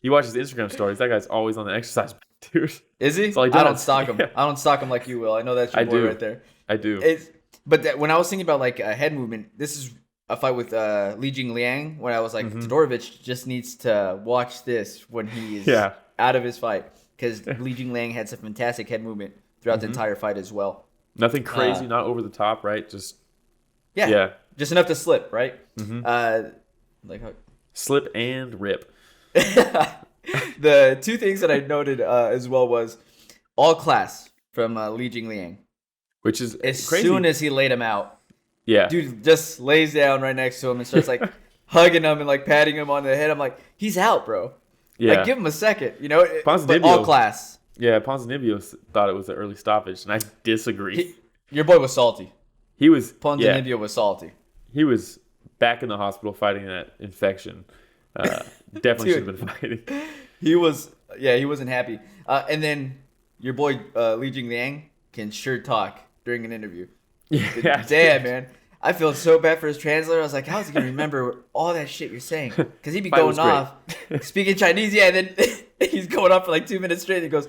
You watch his Instagram stories. That guy's always on the exercise bike, dude. Is he? All he I does. don't stalk him. I don't stalk him like you will. I know that's your boy right there. I do. But when I was thinking about like a head movement, this is a fight with Li Jingliang. When I was like, Todorovic just needs to watch this when he is out of his fight, because Li Jingliang had some fantastic head movement throughout the entire fight as well. Nothing crazy, not over the top, right? Just just enough to slip, right? Slip and rip. The two things that I noted as well was all class from Li Jingliang, which is as crazy. soon as he laid him out. Yeah, dude just lays down right next to him and starts like hugging him and like patting him on the head. I'm like, he's out, bro. Yeah, like, give him a second, but all class. Yeah, Ponzinibbio thought it was an early stoppage, and I disagree. Your boy was salty. Ponzinibbio was salty. He was back in the hospital fighting that infection. Definitely should have been fighting. He wasn't happy. And then your boy Li Jingliang can sure talk during an interview. Yeah, damn, man. I feel so bad for his translator. I was like, how is he going to remember all that shit you're saying? Because he'd be going off, speaking Chinese, and then he's going off for like 2 minutes straight, and he goes,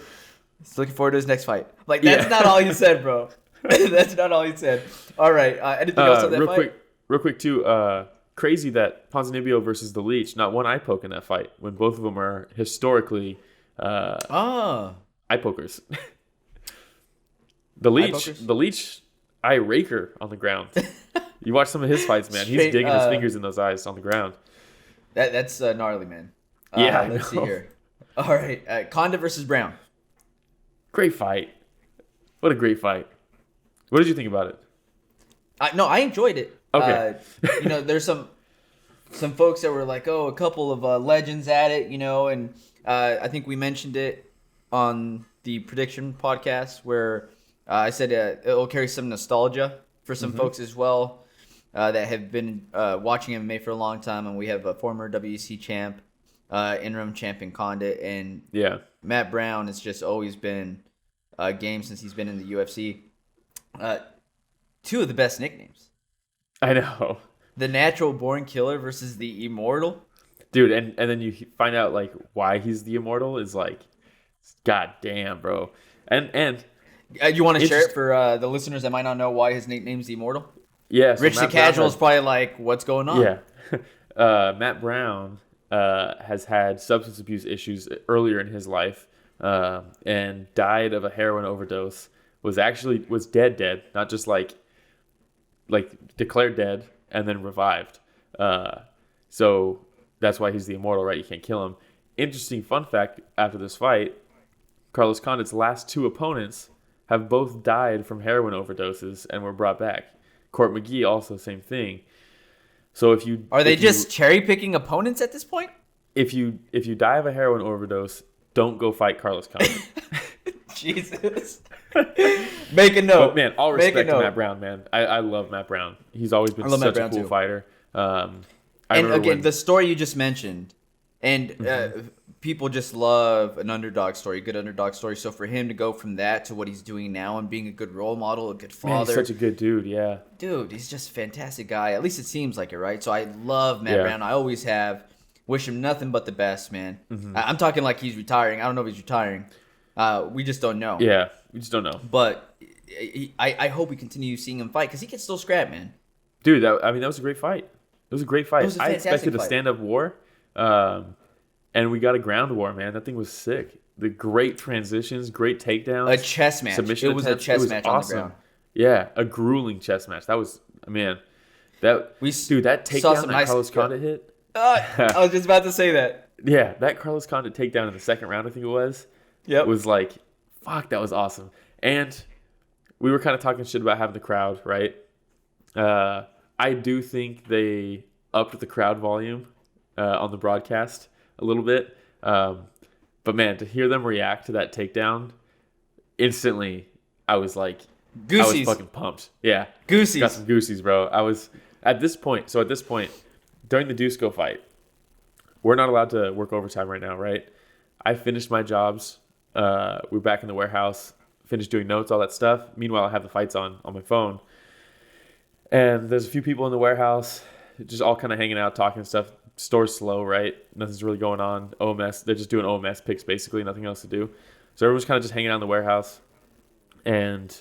he's looking forward to his next fight. I'm like, that's not all you said, bro. That's not all you said. All right. Anything else on that fight? Real quick, too. Crazy that Ponzinibbio versus the Leech, not one eye poke in that fight, when both of them are historically eye pokers. The Leech, eye raker on the ground. You watch some of his fights, man. He's Straight, digging his fingers in those eyes on the ground. That's gnarly, man. Yeah, let's see here. All right, Condit versus Brown. Great fight. What a great fight. What did you think about it? I enjoyed it. Okay. There's some folks that were like, oh, a couple of legends at it, and I think we mentioned it on the prediction podcast where I said it'll carry some nostalgia for some folks as well that have been watching MMA for a long time, and we have a former WEC champ, interim champion Condit, and Matt Brown has just always been a game since he's been in the UFC. Two of the best nicknames. I know. The Natural Born Killer versus the Immortal. Dude, and then you find out like why he's the Immortal is like, god damn, bro. And you want to share it for the listeners that might not know why his nickname's the Immortal? Yeah. So Rich the Casual is probably like, what's going on? Yeah. Matt Brown has had substance abuse issues earlier in his life and died of a heroin overdose. Was dead, not just like declared dead and then revived. So that's why he's the Immortal, right? You can't kill him. Interesting fun fact after this fight, Carlos Condit's last two opponents have both died from heroin overdoses and were brought back. Court McGee also same thing. So Are they just cherry picking opponents at this point? If you die of a heroin overdose, don't go fight Carlos Condit. Jesus. Make a note. But man, all respect to Matt Brown, man. I love Matt Brown. He's always been such a cool fighter. And again, the story you just mentioned, and people just love an underdog story, a good underdog story. So for him to go from that to what he's doing now and being a good role model, a good father. Man, he's such a good dude, yeah. Dude, he's just a fantastic guy. At least it seems like it, right? So I love Matt Brown. I always have. Wish him nothing but the best, man. I'm talking like he's retiring. I don't know if he's retiring. We just don't know. Yeah, we just don't know. But I hope we continue seeing him fight because he can still scrap, man. Dude, that was a great fight. It was a great fight. It was a fantastic I expected a fight. stand-up war, and we got a ground war, man. That thing was sick. The great transitions, great takedowns. A chess match. Submission It was attempts. a chess It was match awesome. on the ground. Yeah, a grueling chess match. That was, man. That takedown that Carlos Condit hit. I was just about to say that. Yeah, that Carlos Condit takedown in the second round, I think it was. Yep. Was like, fuck, that was awesome. And we were kind of talking shit about having the crowd, right? I do think they upped the crowd volume on the broadcast a little bit. But man, to hear them react to that takedown, instantly, I was like, Goosies. I was fucking pumped. Yeah. Goosies. Got some goosies, bro. I was, at this point, during the Dusko fight, we're not allowed to work overtime right now, right? I finished my jobs. We're back in the warehouse, finished doing notes, all that stuff. Meanwhile, I have the fights on my phone. And there's a few people in the warehouse, just all kind of hanging out, talking and stuff. Store's slow, right? Nothing's really going on. OMS, they're just doing OMS picks, basically, nothing else to do. So everyone's kind of just hanging out in the warehouse. And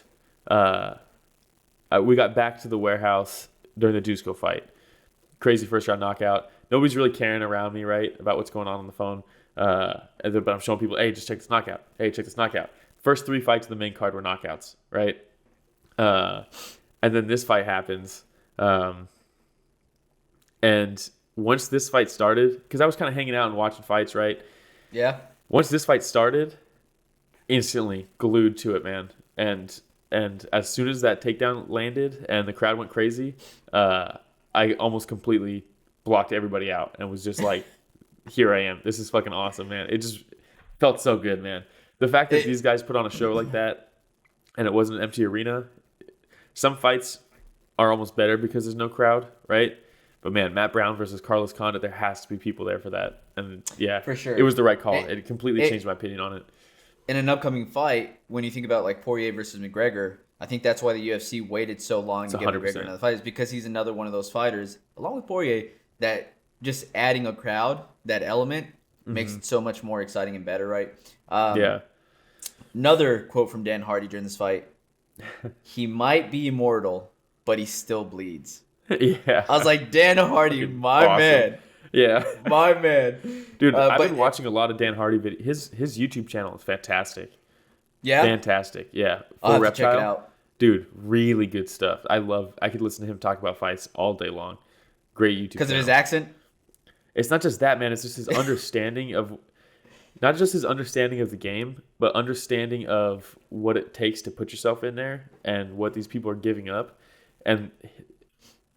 we got back to the warehouse during the Dusko fight. Crazy first round knockout. Nobody's really caring around me, right, about what's going on the phone. But I'm showing people, hey, just check this knockout. Hey, check this knockout. First three fights in the main card were knockouts, right? And then this fight happens. And once this fight started, because I was kind of hanging out and watching fights, right? Yeah. Once this fight started, instantly glued to it, man. And as soon as that takedown landed and the crowd went crazy, I almost completely blocked everybody out and was just like, here I am. This is fucking awesome, man. It just felt so good, man. The fact that these guys put on a show like that and it wasn't an empty arena, some fights are almost better because there's no crowd, right? But man, Matt Brown versus Carlos Condit, there has to be people there for that. And yeah, for sure, it was the right call. It completely changed my opinion on it. In an upcoming fight, when you think about like Poirier versus McGregor, I think that's why the UFC waited so long to get McGregor another fight, is because he's another one of those fighters, along with Poirier, that just adding a crowd, that element, makes it so much more exciting and better, right? Yeah. Another quote from Dan Hardy during this fight: "He might be immortal, but he still bleeds." Yeah. I was like, Dan Hardy, my awesome. man. Yeah. My man. Dude, I've been watching a lot of Dan Hardy videos. His YouTube channel is fantastic. Yeah? Fantastic. Yeah. I'll have to check it out. Dude, really good stuff. I could listen to him talk about fights all day long. Great YouTube Because of his channel. accent? It's not just that, man. It's just his understanding of, not just his understanding of the game, but understanding of what it takes to put yourself in there and what these people are giving up. And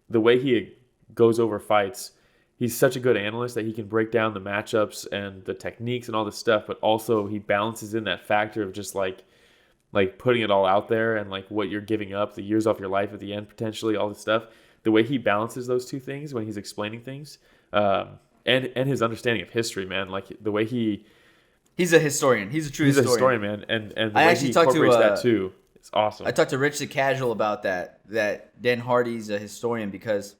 the way he goes over fights, he's such a good analyst that he can break down the matchups and the techniques and all this stuff, but also he balances in that factor of just like putting it all out there and like what you're giving up, the years off your life at the end, potentially, all this stuff. The way he balances those two things when he's explaining things, and his understanding of history, man, like the way he's a historian. He's a true he's historian. a historian, man, and the I way actually he talked to, incorporates that too, it's awesome. I talked to Rich the Casual about that Dan Hardy's a historian because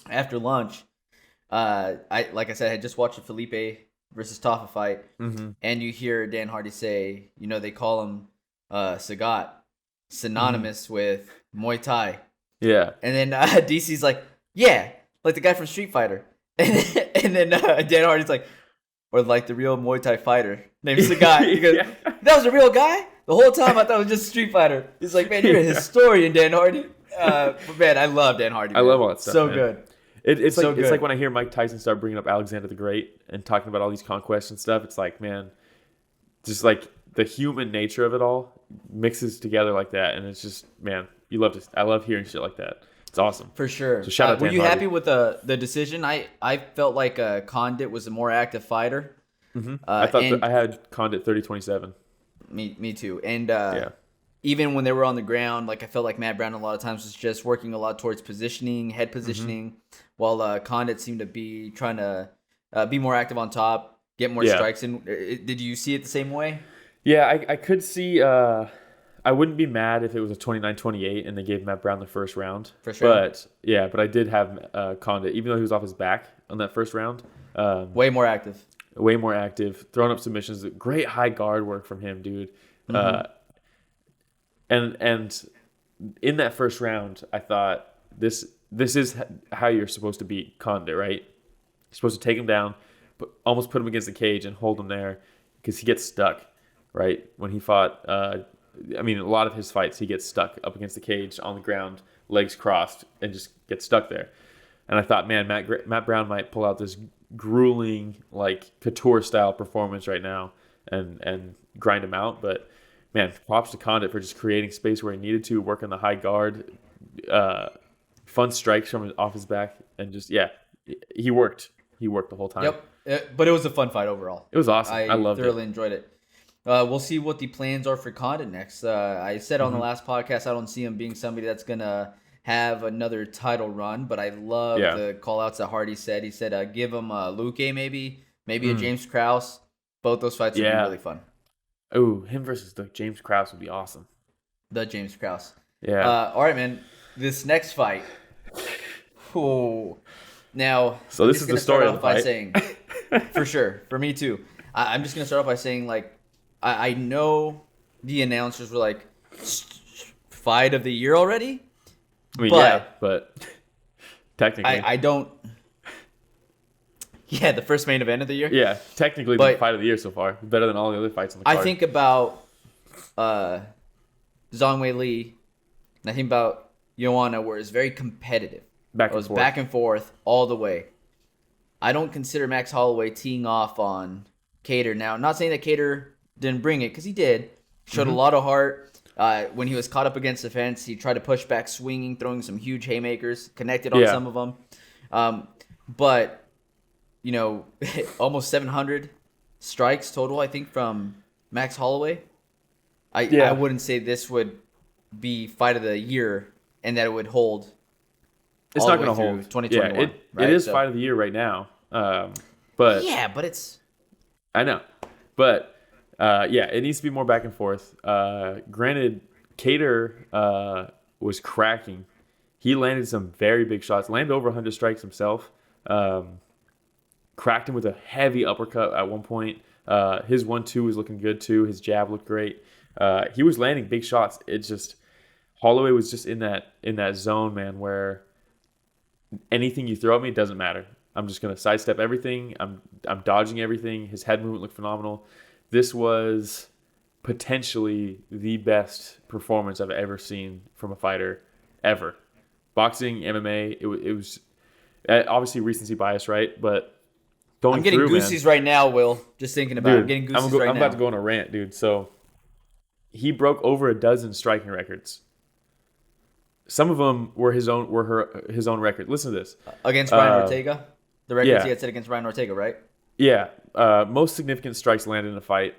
after lunch, like I said, I had just watched the Felipe versus Tafa fight, and you hear Dan Hardy say, they call him Sagat, synonymous with Muay Thai. Yeah. And then DC's like, yeah, like the guy from Street Fighter. And then Dan Hardy's like, or like the real Muay Thai fighter named Sagat. He goes, that was a real guy? The whole time I thought it was just Street Fighter. He's like, man, you're a historian, Dan Hardy. But man, I love Dan Hardy. Man. I love all that stuff. So man. good. It's So like good. it's like when I hear Mike Tyson start bringing up Alexander the Great and talking about all these conquests and stuff. It's like, man, just like the human nature of it all mixes together like that, and it's just, man, I love hearing shit like that. It's awesome. For sure. So shout out Were Dan you Hardy. happy with the decision? I felt like Condit was a more active fighter. I thought that I had Condit 30-27. Me too. And even when they were on the ground, like I felt like Matt Brown a lot of times was just working a lot towards positioning, head positioning, while Condit seemed to be trying to be more active on top, get more strikes in. Did you see it the same way? Yeah, I could see. I wouldn't be mad if it was a 29-28 and they gave Matt Brown the first round. For sure. But I did have Condit, even though he was off his back on that first round. Way more active. Way more active, throwing up submissions. Great high guard work from him, dude. And in that first round, I thought this is how you're supposed to beat Condit, right? You're supposed to take him down, almost put him against the cage and hold him there because he gets stuck, right? When he fought, a lot of his fights, he gets stuck up against the cage on the ground, legs crossed, and just gets stuck there. And I thought, man, Matt Brown might pull out this grueling, like, Couture-style performance right now and grind him out. But, man, props to Condit for just creating space where he needed to, working the high guard, fun strikes from off his back, and just, he worked. He worked the whole time. Yep. But it was a fun fight overall. It was awesome. I loved it. Thoroughly enjoyed it. We'll see what the plans are for Condit next. I said on the last podcast I don't see him being somebody that's going to have another title run, but I love the call-outs that Hardy said. He said give him Luque maybe a James Krause. Both those fights would be really fun. Oh, him versus the James Krause would be awesome. The James Krause. Yeah. All right, man. This next fight. Oh. Now, so this is the story of the fight. Saying, for sure, for me too. I'm just gonna start off by saying, like, I know the announcers were like, fight of the year already. I mean, but technically, I don't. Yeah, the first main event of the year. Yeah, technically the fight of the year so far, better than all the other fights on the card. I think about Zhang Wei Li, and I think about Joanna, where it's very competitive. Back and forth all the way. I don't consider Max Holloway teeing off on Kattar. Now, I'm not saying that Kattar didn't bring it, because he did. Showed a lot of heart. When he was caught up against the fence, he tried to push back swinging, throwing some huge haymakers, connected on some of them. But, almost 700 strikes total, I think, from Max Holloway. I wouldn't say this would be fight of the year and that it would hold. It's not going to hold 2021. Yeah, it is fight of the year right now. But it's. I know, but it needs to be more back and forth. Granted, Kattar was cracking. He landed some very big shots. Landed over 100 strikes himself. Cracked him with a heavy uppercut at one point. His 1-2 was looking good too. His jab looked great. He was landing big shots. It's just Holloway was just in that zone, man, where anything you throw at me doesn't matter. I'm just gonna sidestep everything. I'm dodging everything. His head movement looked phenomenal. This was potentially the best performance I've ever seen from a fighter ever. Boxing, MMA, it was obviously recency bias, right? But going I'm getting through, goosies right now, Will. Just thinking about it. I'm getting goosies right now. I'm about to go on a rant, dude. So he broke over a dozen striking records. Some of them were his own record. Listen to this. Against Ryan Ortega? The records yeah. he had set against Ryan Ortega, right? Yeah. Most significant strikes landed in a fight.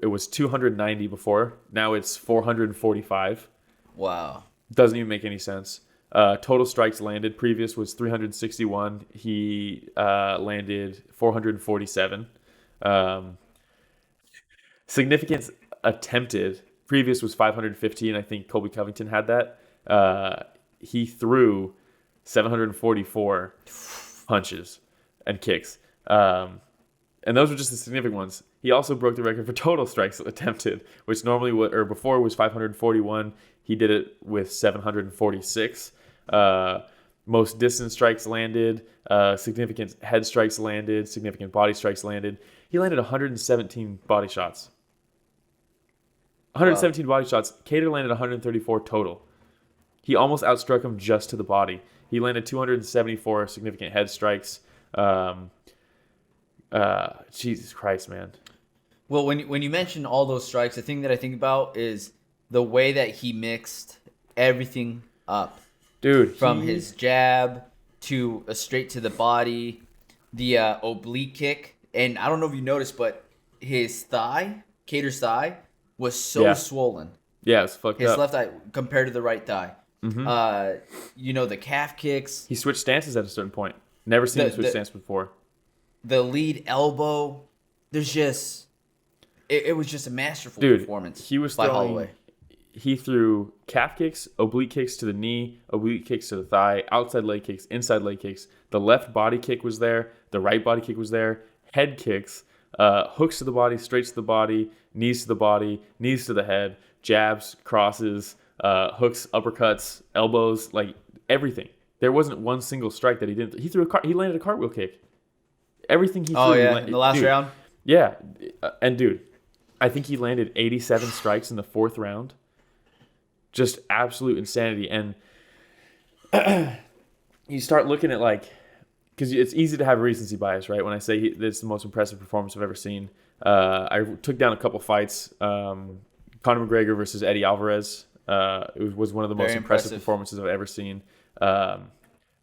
It was 290 before. Now it's 445. Wow. Doesn't even make any sense. Total strikes landed. Previous was 361. He landed 447. Significance attempted. Previous was 515. I think Colby Covington had that. He threw 744 punches and kicks. And those were just the significant ones. He also broke the record for total strikes attempted, which before was 541. He did it with 746. Most distance strikes landed, significant head strikes landed, significant body strikes landed. He landed 117 body shots. 117 body shots. Kattar landed 134 total. He almost outstruck him just to the body. He landed 274 significant head strikes. Jesus Christ, man. Well, when you mention all those strikes, the thing that I think about is the way that he mixed everything up. Dude, from his jab to a straight to the body, the oblique kick, and I don't know if you noticed, but his thigh, Kattar's thigh, was so swollen. Yeah, it's fucked up. His left thigh compared to the right thigh. Mm-hmm. The calf kicks. He switched stances at a certain point. Never seen him switch stance before. The lead elbow. There's just... It was just a masterful performance he was by throwing, Holloway. He threw calf kicks, oblique kicks to the knee, oblique kicks to the thigh, outside leg kicks, inside leg kicks. The left body kick was there. The right body kick was there. Head kicks, hooks to the body, straights to the body, knees to the body, knees to the head, jabs, crosses, hooks, uppercuts, elbows, like everything. There wasn't one single strike that he didn't. He landed a cartwheel kick. Everything he threw. Oh yeah, in the last round. Yeah, and dude, I think he landed 87 strikes in the fourth round. Just absolute insanity. And you start looking at because it's easy to have recency bias, right? When I say this is the most impressive performance I've ever seen. I took down a couple fights. Conor McGregor versus Eddie Alvarez. It was one of the most impressive performances I've ever seen.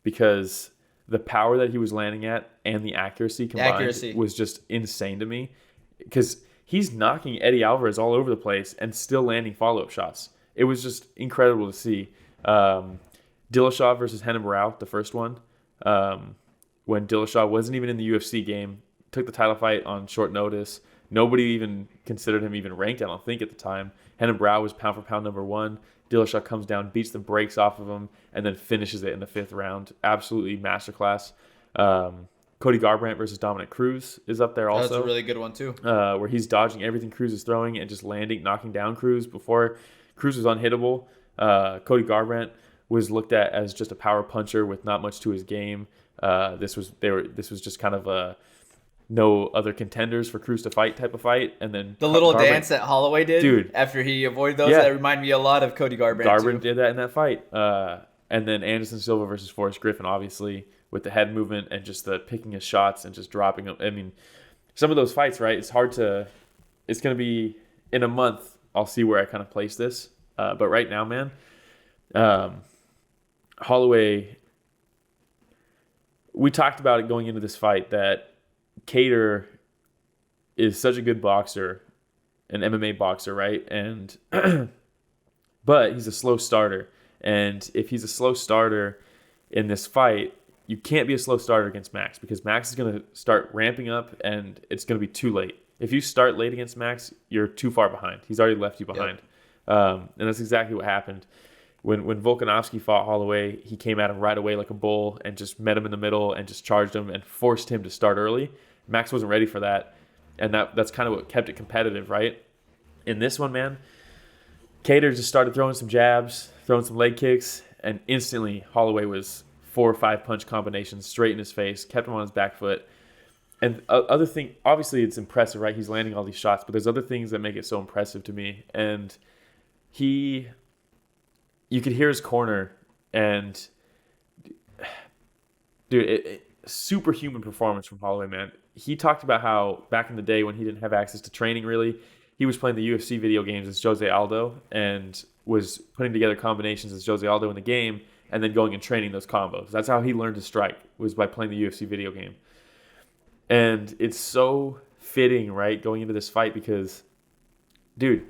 Because the power that he was landing at and the accuracy combined was just insane to me. Because he's knocking Eddie Alvarez all over the place and still landing follow-up shots. It was just incredible to see. Dillashaw versus Renan Barão, the first one, when Dillashaw wasn't even in the UFC game, took the title fight on short notice. Nobody even considered him even ranked, I don't think, at the time. Renan Barão was pound for pound number one. Dillashaw comes down, beats the brakes off of him, and then finishes it in the fifth round. Absolutely masterclass. Cody Garbrandt versus Dominic Cruz is up there also. That's a really good one too. Where he's dodging everything Cruz is throwing and just knocking down Cruz. Before Cruz was unhittable. Cody Garbrandt was looked at as just a power puncher with not much to his game. This was just kind of a no other contenders for Cruz to fight type of fight. And then the little dance that Holloway did, dude, after he avoided those, that reminded me a lot of Cody Garbrandt. Garbrandt did that in that fight. And then Anderson Silva versus Forrest Griffin, obviously, with the head movement and just the picking his shots and just dropping them. I mean, some of those fights, right? It's going to be in a month. I'll see where I kind of place this. But right now, man, Holloway, we talked about it going into this fight that Kattar is such a good boxer, an MMA boxer, right? And but he's a slow starter. And if he's a slow starter in this fight, you can't be a slow starter against Max because Max is going to start ramping up and it's going to be too late. If you start late against Max, you're too far behind. He's already left you behind. Yep. And that's exactly what happened. When Volkanovski fought Holloway, he came at him right away like a bull and just met him in the middle and just charged him and forced him to start early. Max wasn't ready for that. And that's kind of what kept it competitive, right? In this one, man, Kattar just started throwing some jabs, throwing some leg kicks, and instantly Holloway was 4 or 5 punch combinations straight in his face, kept him on his back foot. And other thing, obviously it's impressive, right? He's landing all these shots, but there's other things that make it so impressive to me. And you could hear his corner, and dude, superhuman performance from Holloway, man. He talked about how back in the day when he didn't have access to training, really, he was playing the UFC video games as Jose Aldo and was putting together combinations as Jose Aldo in the game and then going and training those combos. That's how he learned to strike, was by playing the UFC video game. And it's so fitting, right, going into this fight because, dude,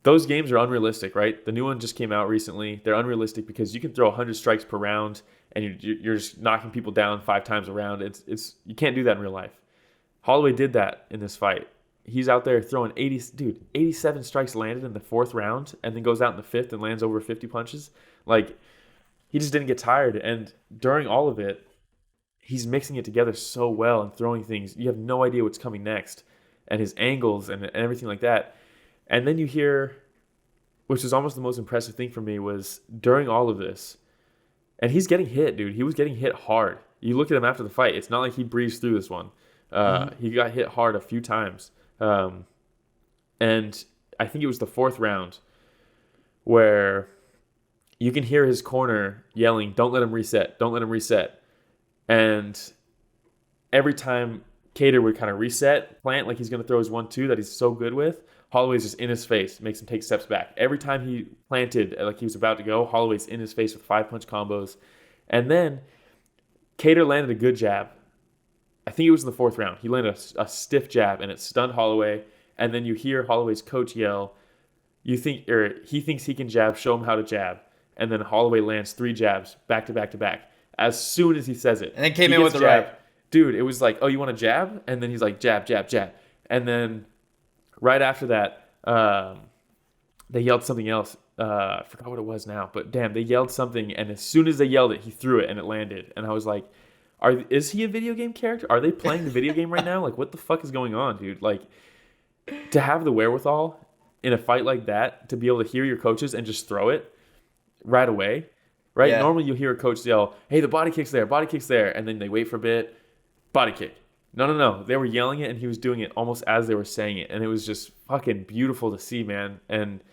those games are unrealistic, right? The new one just came out recently. They're unrealistic because you can throw 100 strikes per round and you're just knocking people down 5 times a round. You can't do that in real life. Holloway did that in this fight. He's out there throwing 87 strikes landed in the 4th round and then goes out in the 5th and lands over 50 punches. Like, he just didn't get tired. And during all of it, he's mixing it together so well and throwing things. You have no idea what's coming next and his angles and everything like that. And then you hear, which is almost the most impressive thing for me, was during all of this, and he's getting hit, dude. He was getting hit hard. You look at him after the fight. It's not like he breezed through this one. He got hit hard a few times. And I think it was the 4th round where you can hear his corner yelling, "Don't let him reset. Don't let him reset." And every time Kattar would kind of reset, plant, like he's going to throw his 1-2 that he's so good with, Holloway's just in his face, makes him take steps back. Every time he planted, like he was about to go, Holloway's in his face with 5-punch combos. And then Kattar landed a good jab. I think it was in the 4th round. He landed a stiff jab, and it stunned Holloway. And then you hear Holloway's coach yell, he thinks he can jab, show him how to jab. And then Holloway lands 3 jabs back to back to back as soon as he says it. And then came in with the right. Dude, it was like, "Oh, you want to jab?" And then he's like, "Jab, jab, jab." And then right after that, they yelled something else. I forgot what it was now, but damn, they yelled something, and as soon as they yelled it, he threw it, and it landed. And I was like, is he a video game character? Are they playing the video game right now? Like, what the fuck is going on, dude? Like, to have the wherewithal in a fight like that, to be able to hear your coaches and just throw it right away, right? Yeah. Normally you'll hear a coach yell, "Hey, the body kick's there," and then they wait for a bit, body kick. No. They were yelling it, and he was doing it almost as they were saying it, and it was just fucking beautiful to see, man. And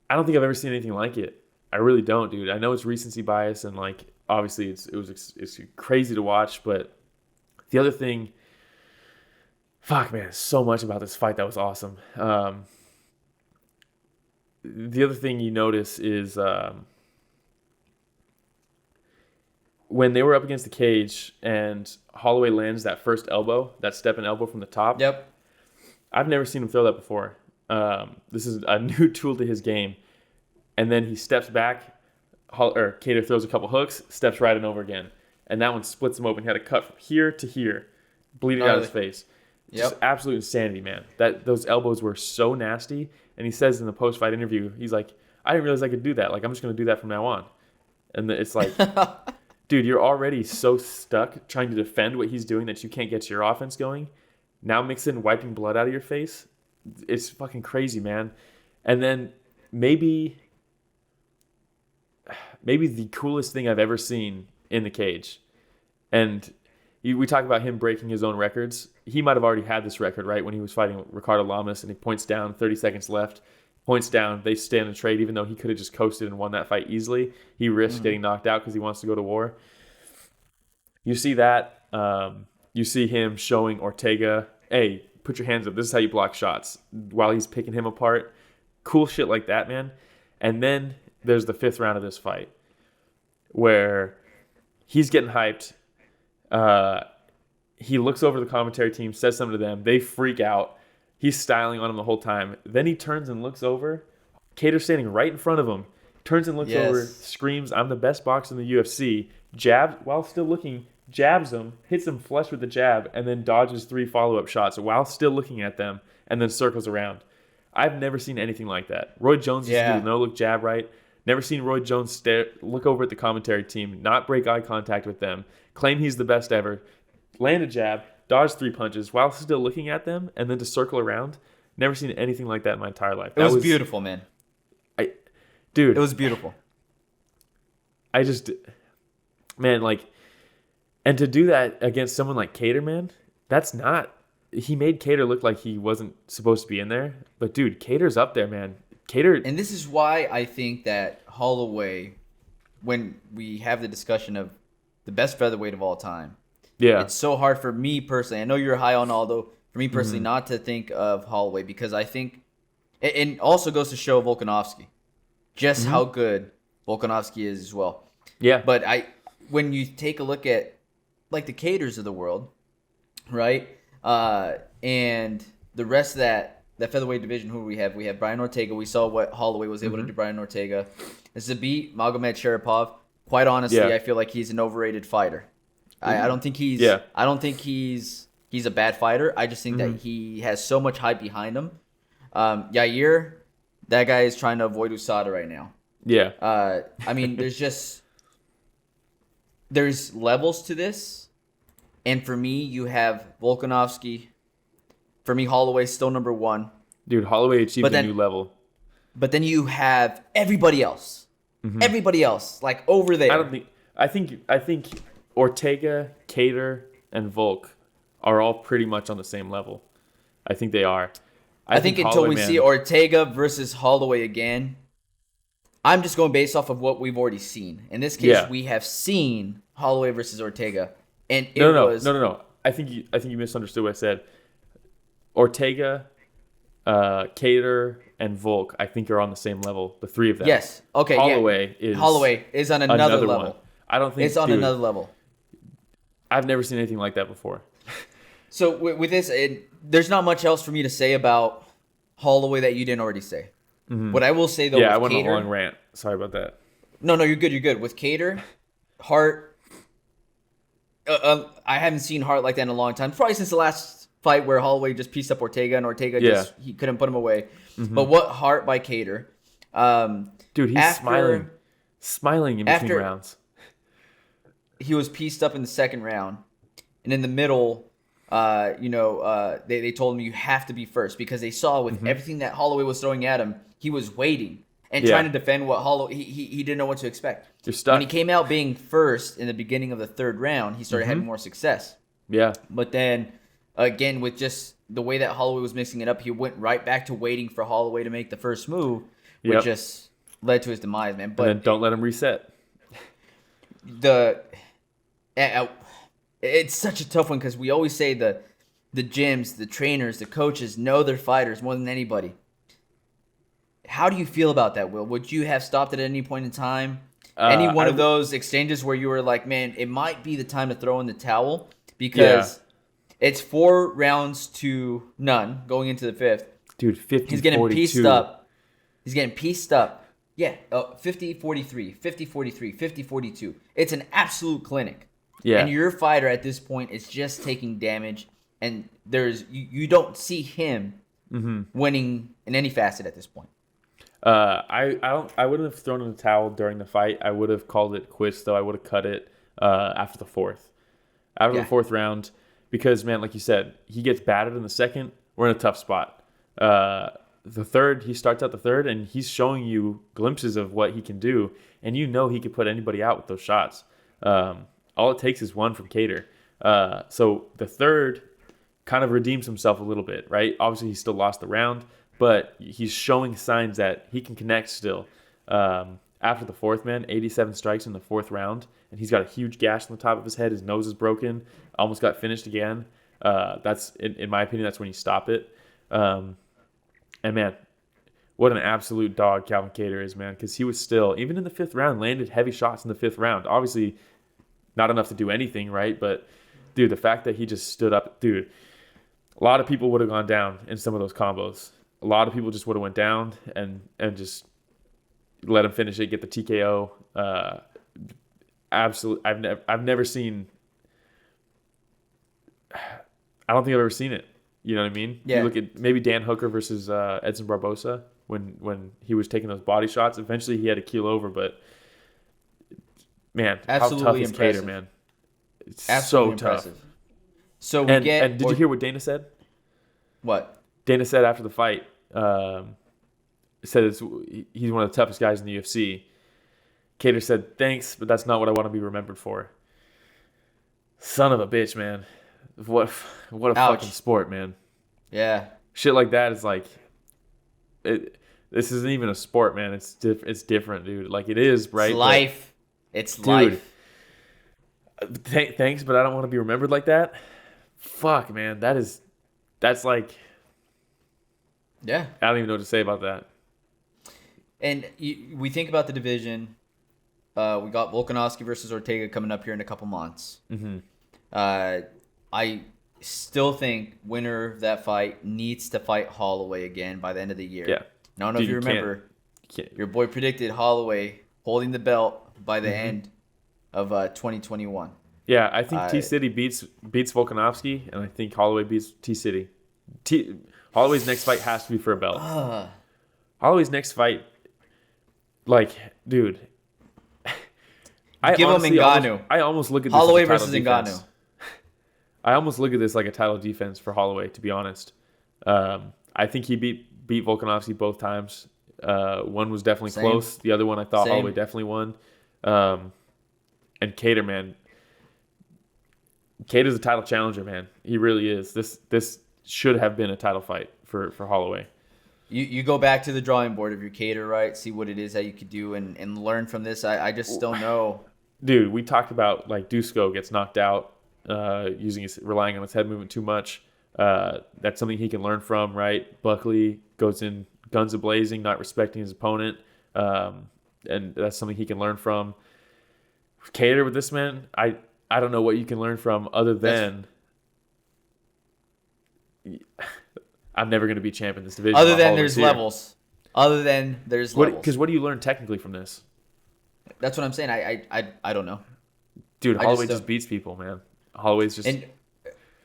I don't think I've ever seen anything like it. I really don't, dude. I know it's recency bias, and like obviously it's crazy to watch, but the other thing, fuck, man, so much about this fight that was awesome. The other thing you notice is when they were up against the cage and Holloway lands that first elbow, that step-in elbow from the top. Yep. I've never seen him throw that before. This is a new tool to his game. And then he steps back, Kattar throws a couple hooks, steps right and over again. And that one splits him open. He had a cut from here to here, bleeding out his face. Just absolute insanity, man. Those elbows were so nasty. And he says in the post-fight interview, he's like, "I didn't realize I could do that. Like, I'm just going to do that from now on." And it's like, dude, you're already so stuck trying to defend what he's doing that you can't get your offense going. Now mix in wiping blood out of your face. It's fucking crazy, man. And then maybe the coolest thing I've ever seen in the cage. And we talk about him breaking his own records. He might have already had this record, right, when he was fighting Ricardo Lamas, and he points down, 30 seconds left, points down, they stand and trade, even though he could have just coasted and won that fight easily. He risks getting knocked out because he wants to go to war. You see that. You see him showing Ortega, "Hey, put your hands up. This is how you block shots," while he's picking him apart. Cool shit like that, man. And then there's the 5th round of this fight where he's getting hyped. He looks over the commentary team, says something to them. They freak out. He's styling on him the whole time. Then he turns and looks over. Kattar's standing right in front of him. Turns and looks over, screams, "I'm the best boxer in the UFC." Jabs, while still looking, jabs him, hits him flush with the jab, and then dodges 3 follow-up shots while still looking at them, and then circles around. I've never seen anything like that. Roy Jones used to do the no-look jab, right? Never seen Roy Jones look over at the commentary team, not break eye contact with them, claim he's the best ever, land a jab, dodge 3 punches while still looking at them, and then to circle around. Never seen anything like that in my entire life. It was beautiful, man. Dude. It was beautiful. Man, like, And to do that against someone like Kattar, man, that's not. He made Kattar look like he wasn't supposed to be in there. But, dude, Kattar's up there, man. Kattar. And this is why I think that Holloway, when we have the discussion of the best featherweight of all time, it's so hard for me personally. I know you're high on Aldo. For me personally, not to think of Holloway because I think, and also goes to show Volkanovski just how good Volkanovski is as well. Yeah. But when you take a look at like the Kattars of the world, right? And the rest of that featherweight division, who we have? We have Brian Ortega. We saw what Holloway was able to do. Brian Ortega. Zabit Magomed Quite honestly, I feel like he's an overrated fighter. I don't think he's. Yeah. I don't think he's a bad fighter. I just think that he has so much hype behind him. Yair, that guy is trying to avoid USADA right now. Yeah. I mean, there's levels to this. And for me, you have Volkanovski. For me, Holloway's still number one. Dude, Holloway achieved a new level. But then you have everybody else. Everybody else, like over there. I think Ortega, Kattar, and Volk are all pretty much on the same level. I think they are. I think until we see Ortega versus Holloway again, I'm just going based off of what we've already seen. In this case, we have seen Holloway versus Ortega. And No. I think you misunderstood what I said. Ortega, Kattar, and Volk, I think, are on the same level. The three of them. Yes. Okay. Holloway is on another level. One. I don't think it's on another level. I've never seen anything like that before. So with this, there's not much else for me to say about Holloway that you didn't already say. What I will say though, I went on a long rant. Sorry about that. No, you're good. You're good. With Kattar, Hart. I haven't seen Hart like that in a long time. Probably since the last fight where Holloway just pieced up Ortega and Ortega he couldn't put him away. But what Hart by Kattar? Dude, he's smiling in between rounds. He was pieced up in the second round, and in the middle, they told him you have to be first because they saw with everything that Holloway was throwing at him, he was waiting and trying to defend what Holloway. He didn't know what to expect. You're stuck. When he came out being first in the beginning of the third round, he started having more success. Yeah. But then again, with just the way that Holloway was mixing it up, he went right back to waiting for Holloway to make the first move, which just led to his demise, man. But and then don't let him reset. It's such a tough one because we always say the gyms, the trainers, the coaches know their fighters more than anybody. How do you feel about that, Will? Would you have stopped at any point in time? Any one of those exchanges where you were like, man, it might be the time to throw in the towel because it's 4 rounds to none going into the fifth. Dude, 50-42. He's getting pieced up. Yeah, 50-43, 50-43, 50-42. It's an absolute clinic. Yeah. And your fighter at this point is just taking damage, and you don't see him winning in any facet at this point. I wouldn't have thrown in the towel during the fight. I would have called it quits, though. I would have cut it after the fourth. After the fourth round, because, man, like you said, he gets battered in the second. We're in a tough spot. The third, he starts out the third, and he's showing you glimpses of what he can do, and you know he could put anybody out with those shots. All it takes is one from Kattar. So the third kind of redeems himself a little bit, right? Obviously, he still lost the round, but he's showing signs that he can connect still. After the fourth, man, 87 strikes in the fourth round, and he's got a huge gash on the top of his head. His nose is broken. Almost got finished again. That's, in my opinion, that's when you stop it. And, man, what an absolute dog Calvin Kattar is, man, because he was still, even in the fifth round, landed heavy shots in the fifth round. Obviously, not enough to do anything, right? But, dude, the fact that he just stood up, dude, a lot of people would have gone down in some of those combos. A lot of people just would have went down and just let him finish it, get the TKO. Absolutely, I've never seen. I don't think I've ever seen it. You know what I mean? Yeah. You look at maybe Dan Hooker versus Edson Barbosa when he was taking those body shots. Eventually, he had to keel over, but man, absolutely how tough is impressive. Kattar, man? It's absolutely so impressive. tough. So and did you hear what Dana said? What? Dana said after the fight, said he's one of the toughest guys in the UFC. Kattar said, "Thanks, but that's not what I want to be remembered for." Son of a bitch, man. What a Ouch. fucking sport, man. Yeah. Shit like that is like this isn't even a sport, man. It's different, dude. Like it is, right? It's life. It's Dude, life. Thanks, but I don't want to be remembered like that. Fuck, man. That's like, Yeah. I don't even know what to say about that. And we think about the division. We got Volkanovski versus Ortega coming up here in a couple months. Mm-hmm. I still think winner of that fight needs to fight Holloway again by the end of the year. Yeah. Now, I don't know Dude, if you you can't- remember, Can't- your boy predicted Holloway holding the belt by the end of 2021. Yeah, I think T-City beats Volkanovski, and I think Holloway beats T-City. Holloway's next fight has to be for a belt. Holloway's next fight, like, dude. Give him Ngannou. I almost look at this Holloway as a title versus defense. Ngannou. I almost look at this like a title defense for Holloway, to be honest. I think he beat Volkanovski both times. One was definitely Same. close. The other one I thought Same. Holloway definitely won. And Kattar, man. Kattar's a title challenger, man. He really is. This should have been a title fight for Holloway. You go back to the drawing board of your Kattar, right? See what it is that you could do and learn from this. I just don't know. Dude, we talked about like Dusko gets knocked out relying on his head movement too much. That's something he can learn from, right? Buckley goes in guns a-blazing, not respecting his opponent. And that's something he can learn from. Kattar with this man, I don't know what you can learn from other than I'm never going to be champ in this division. Other while than Holloway's there's here. levels. Other than there's levels. Because what do you learn technically from this? That's what I'm saying. I don't know. Dude, I Holloway just just beats people, man. Holloway's just... And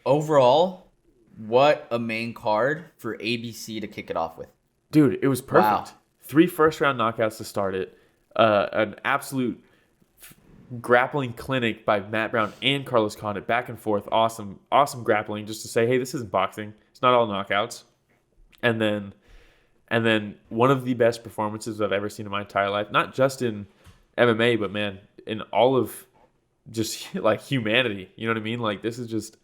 overall, what a main card for ABC to kick it off with. Dude, it was perfect. Wow. 3 first-round knockouts to start it. An absolute grappling clinic by Matt Brown and Carlos Condit, back and forth. Awesome grappling, just to say, hey, this isn't boxing. It's not all knockouts. And then one of the best performances I've ever seen in my entire life, not just in MMA, but man, in all of just like humanity. You know what I mean? Like, this is just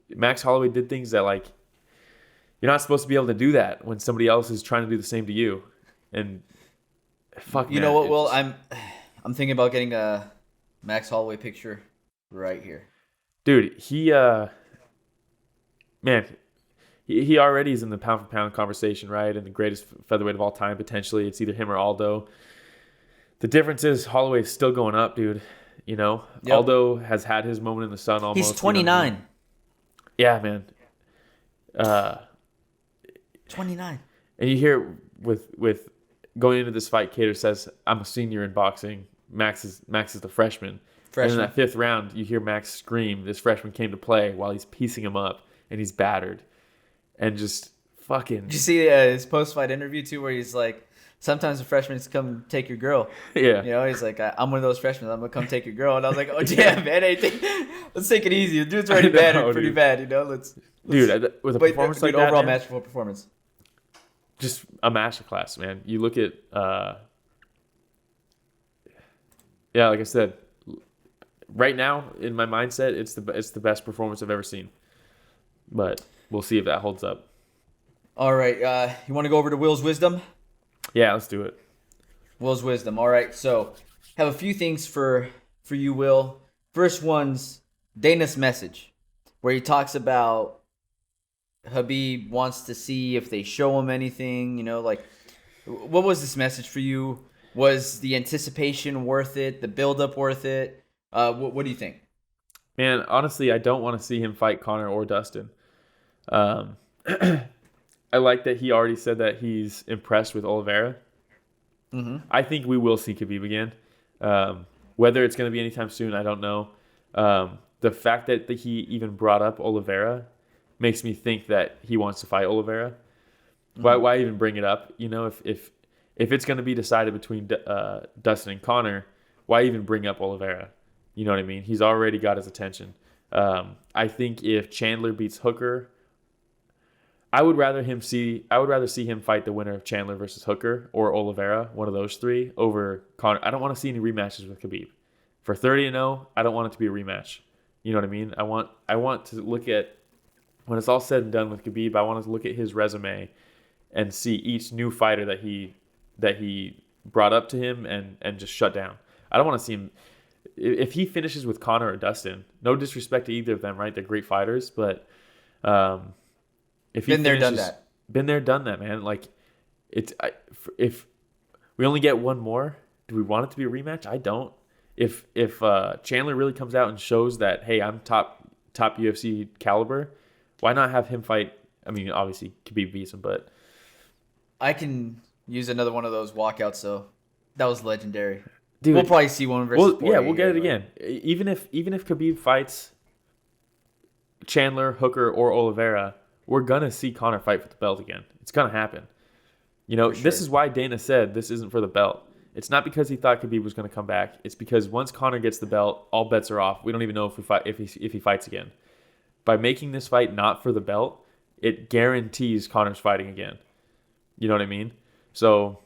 Max Holloway did things that, like, you're not supposed to be able to do that when somebody else is trying to do the same to you. And fuck, You man, know what, it's Will? just- I'm thinking about getting a Max Holloway picture right here. dude, he already is in the pound for pound conversation, right? And the greatest featherweight of all time, potentially. It's either him or Aldo. The difference is Holloway's still going up, dude. You know, Yep. Aldo has had his moment in the sun almost. He's you know what I 29. mean? Yeah, man. 29. And you hear with going into this fight, Kattar says, "I'm a senior in boxing. Max is the freshman." And in that 5th round, you hear Max scream, "This freshman came to play," while he's piecing him up and he's battered, and just fucking Did you see his post-fight interview too, where he's like, "Sometimes the freshmen come take your girl." yeah. You know, he's like, "I'm one of those freshmen. I'm gonna come take your girl." And I was like, "Oh damn, man, let's take it easy. The dude's already I know, battered pretty dude. bad. You know, let's Dude, with a performance like that, overall man, matchful performance." just a masterclass, man. You look at, yeah, like I said, right now in my mindset, it's the best performance I've ever seen. But we'll see if that holds up. All right, you want to go over to Will's wisdom? Yeah, let's do it. Will's wisdom. All right, so have a few things for you, Will. First one's Dana's message, where he talks about Khabib wants to see if they show him anything. You know, like, what was this message for you? Was the anticipation worth it? The build-up worth it? What do you think? Man, honestly, I don't want to see him fight Conor or Dustin. I like that he already said that he's impressed with Oliveira. Mm-hmm. I think we will see Khabib again. Whether it's going to be anytime soon, I don't know. The fact that he even brought up Oliveira makes me think that he wants to fight Oliveira. Mm-hmm. Why even bring it up? You know, if it's going to be decided between Dustin and Conor, why even bring up Oliveira? You know what I mean? He's already got his attention. I think if Chandler beats Hooker, I would rather see him fight the winner of Chandler versus Hooker or Oliveira, one of those three, over Conor. I don't want to see any rematches with Khabib. For 30-0, I don't want it to be a rematch. You know what I mean? I want to look at, when it's all said and done with Khabib, I want to look at his resume and see each new fighter that he brought up to him and just shut down. I don't want to see him, if he finishes with Conor or Dustin, no disrespect to either of them, right? They're great fighters, but if he Been there, done finishes, that. been there, done that, man. Like if we only get one more, do we want it to be a rematch? I don't. If Chandler really comes out and shows that, hey, I'm top UFC caliber, why not have him fight? I mean, obviously Khabib beats him, but I can use another one of those walkouts though. That was legendary. dude, We'll probably see one versus. we'll get it again. Even if Khabib fights Chandler, Hooker, or Oliveira, we're gonna see Conor fight for the belt again. It's gonna happen. You know, For this sure. is why Dana said this isn't for the belt. It's not because he thought Khabib was going to come back. It's because once Conor gets the belt, all bets are off. We don't even know if he fights again. By making this fight not for the belt, it guarantees Conor's fighting again. You know what I mean? So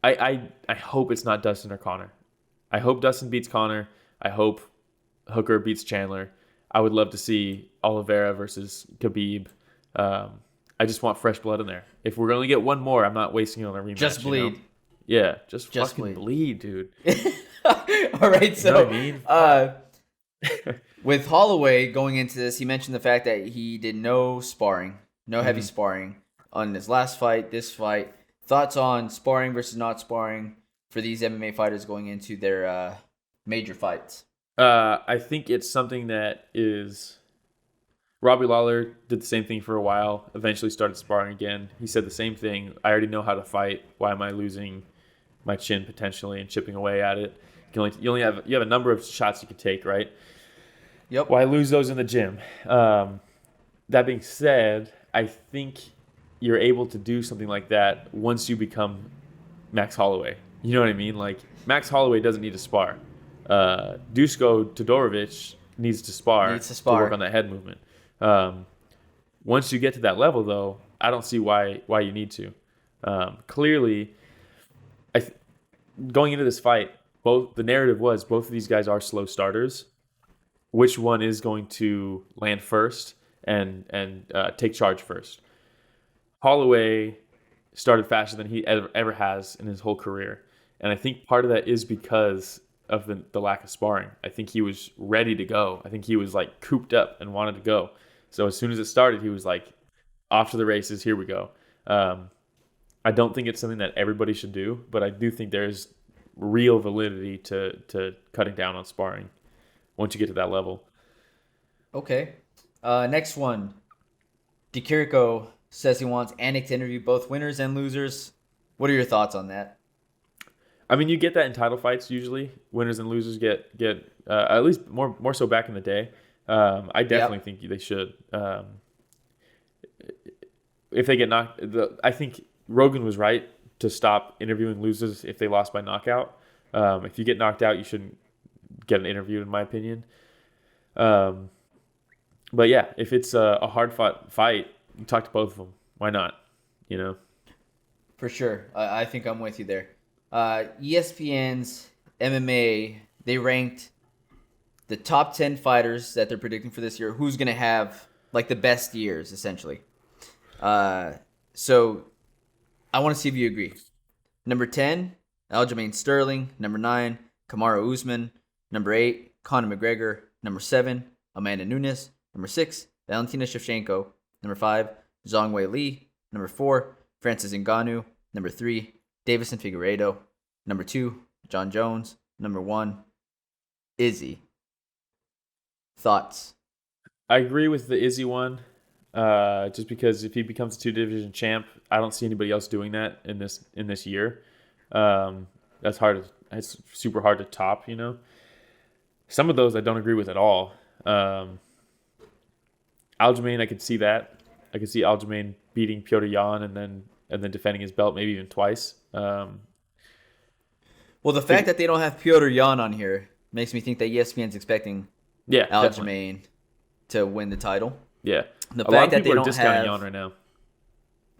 I hope it's not Dustin or Conor. I hope Dustin beats Conor. I hope Hooker beats Chandler. I would love to see Oliveira versus Khabib. I just want fresh blood in there. If we're going to get one more, I'm not wasting it on a rematch. Just bleed. You know? Yeah, just Just fucking bleed. dude. All right, You know what I mean? With Holloway going into this, he mentioned the fact that he did no sparring, no heavy sparring on his last fight, this fight. Thoughts on sparring versus not sparring for these MMA fighters going into their major fights? I think it's something that is... Robbie Lawler did the same thing for a while, eventually started sparring again. He said the same thing. I already know how to fight. Why am I losing my chin potentially and chipping away at it? You have a number of shots you can take, right? Yep. Why lose those in the gym? That being said, I think you're able to do something like that once you become Max Holloway. You know what I mean? Like, Max Holloway doesn't need to spar. Dusko Todorovic needs to spar to work on that head movement. Once you get to that level, though, I don't see why you need to. Clearly, going into this fight, the narrative was both of these guys are slow starters. Which one is going to land first and take charge first? Holloway started faster than he ever has in his whole career, and I think part of that is because of the lack of sparring. I think he was ready to go. I think he was like cooped up and wanted to go. So as soon as it started, he was like, off to the races, here we go. I don't think it's something that everybody should do, but I do think there's real validity to cutting down on sparring once you get to that level. Okay. Next one. Chirico says he wants Anik to interview both winners and losers. What are your thoughts on that? I mean, you get that in title fights usually. Winners and losers get at least more so back in the day. I definitely think they should. If they get knocked, I think Rogan was right to stop interviewing losers if they lost by knockout. If you get knocked out, you shouldn't get an interview, in my opinion. But yeah, if it's a hard fought fight, you talk to both of them. Why not? You know. For sure. I think I'm with you there. ESPN's MMA, they ranked the top 10 fighters that they're predicting for this year, who's going to have like the best years, essentially. So I want to see if you agree. Number 10, Aljamain Sterling. Number 9, Kamaru Usman. Number 8, Conor McGregor. Number 7, Amanda Nunes. Number 6, Valentina Shevchenko. Number 5, Zhang Wei Li. Number 4, Francis Ngannou. Number 3, Davison Figueiredo. Number 2, John Jones. Number 1, Izzy. Thoughts? I agree with the Izzy one. Just because if he becomes a 2-division champ, I don't see anybody else doing that in this year. That's hard. It's super hard to top. You know, some of those I don't agree with at all. Aljamain, I could see that. I could see Aljamain beating Petr Yan and then defending his belt maybe even twice. Well, the fact that they don't have Petr Yan on here makes me think that ESPN's expecting Aljamain to win the title. Yeah. The A lot fact of that they people are don't discounting have Yan right now.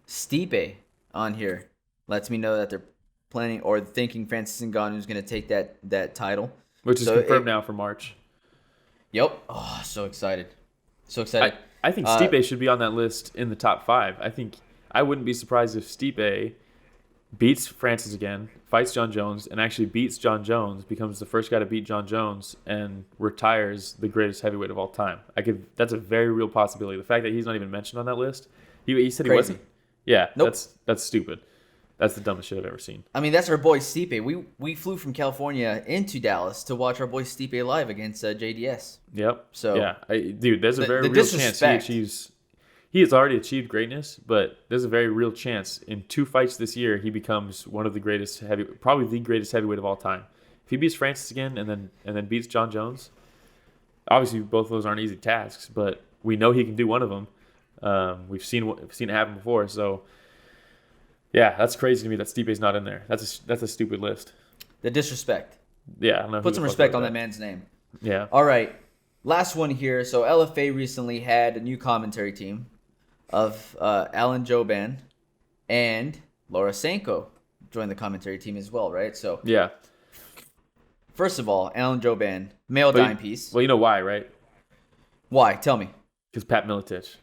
Stipe on here lets me know that they're planning or thinking Francis Ngannou is going to take that title. Which is So confirmed now for March. Yep. Oh, so excited. So excited. I think Stipe should be on that list in the top 5. I wouldn't be surprised if Stipe beats Francis again, fights John Jones, and actually beats John Jones, becomes the first guy to beat John Jones, and retires the greatest heavyweight of all time. That's a very real possibility. The fact that he's not even mentioned on that list, he said Crazy. he wasn't. Yeah, Nope. That's stupid. That's the dumbest shit I've ever seen. I mean, that's our boy Stipe. We flew from California into Dallas to watch our boy Stipe live against JDS. Yep. So yeah, dude, there's a very the real chance disrespect. he has already achieved greatness, but there's a very real chance in 2 fights this year he becomes one of the greatest probably the greatest heavyweight of all time. If he beats Francis again and then beats John Jones, obviously both of those aren't easy tasks, but we know he can do one of them. We've seen it happen before, so yeah, that's crazy to me that Stipe's not in there. That's a stupid list. The disrespect. Yeah, I don't know. Put some respect on that man's name. Yeah. All right. Last one here. So LFA recently had a new commentary team of Alan Jouban and Laura Sanko joined the commentary team as well, right? So Yeah. first of all, Alan Jouban, male dime piece. Well, you know why, right? Why? Tell me. Because Pat Miletich.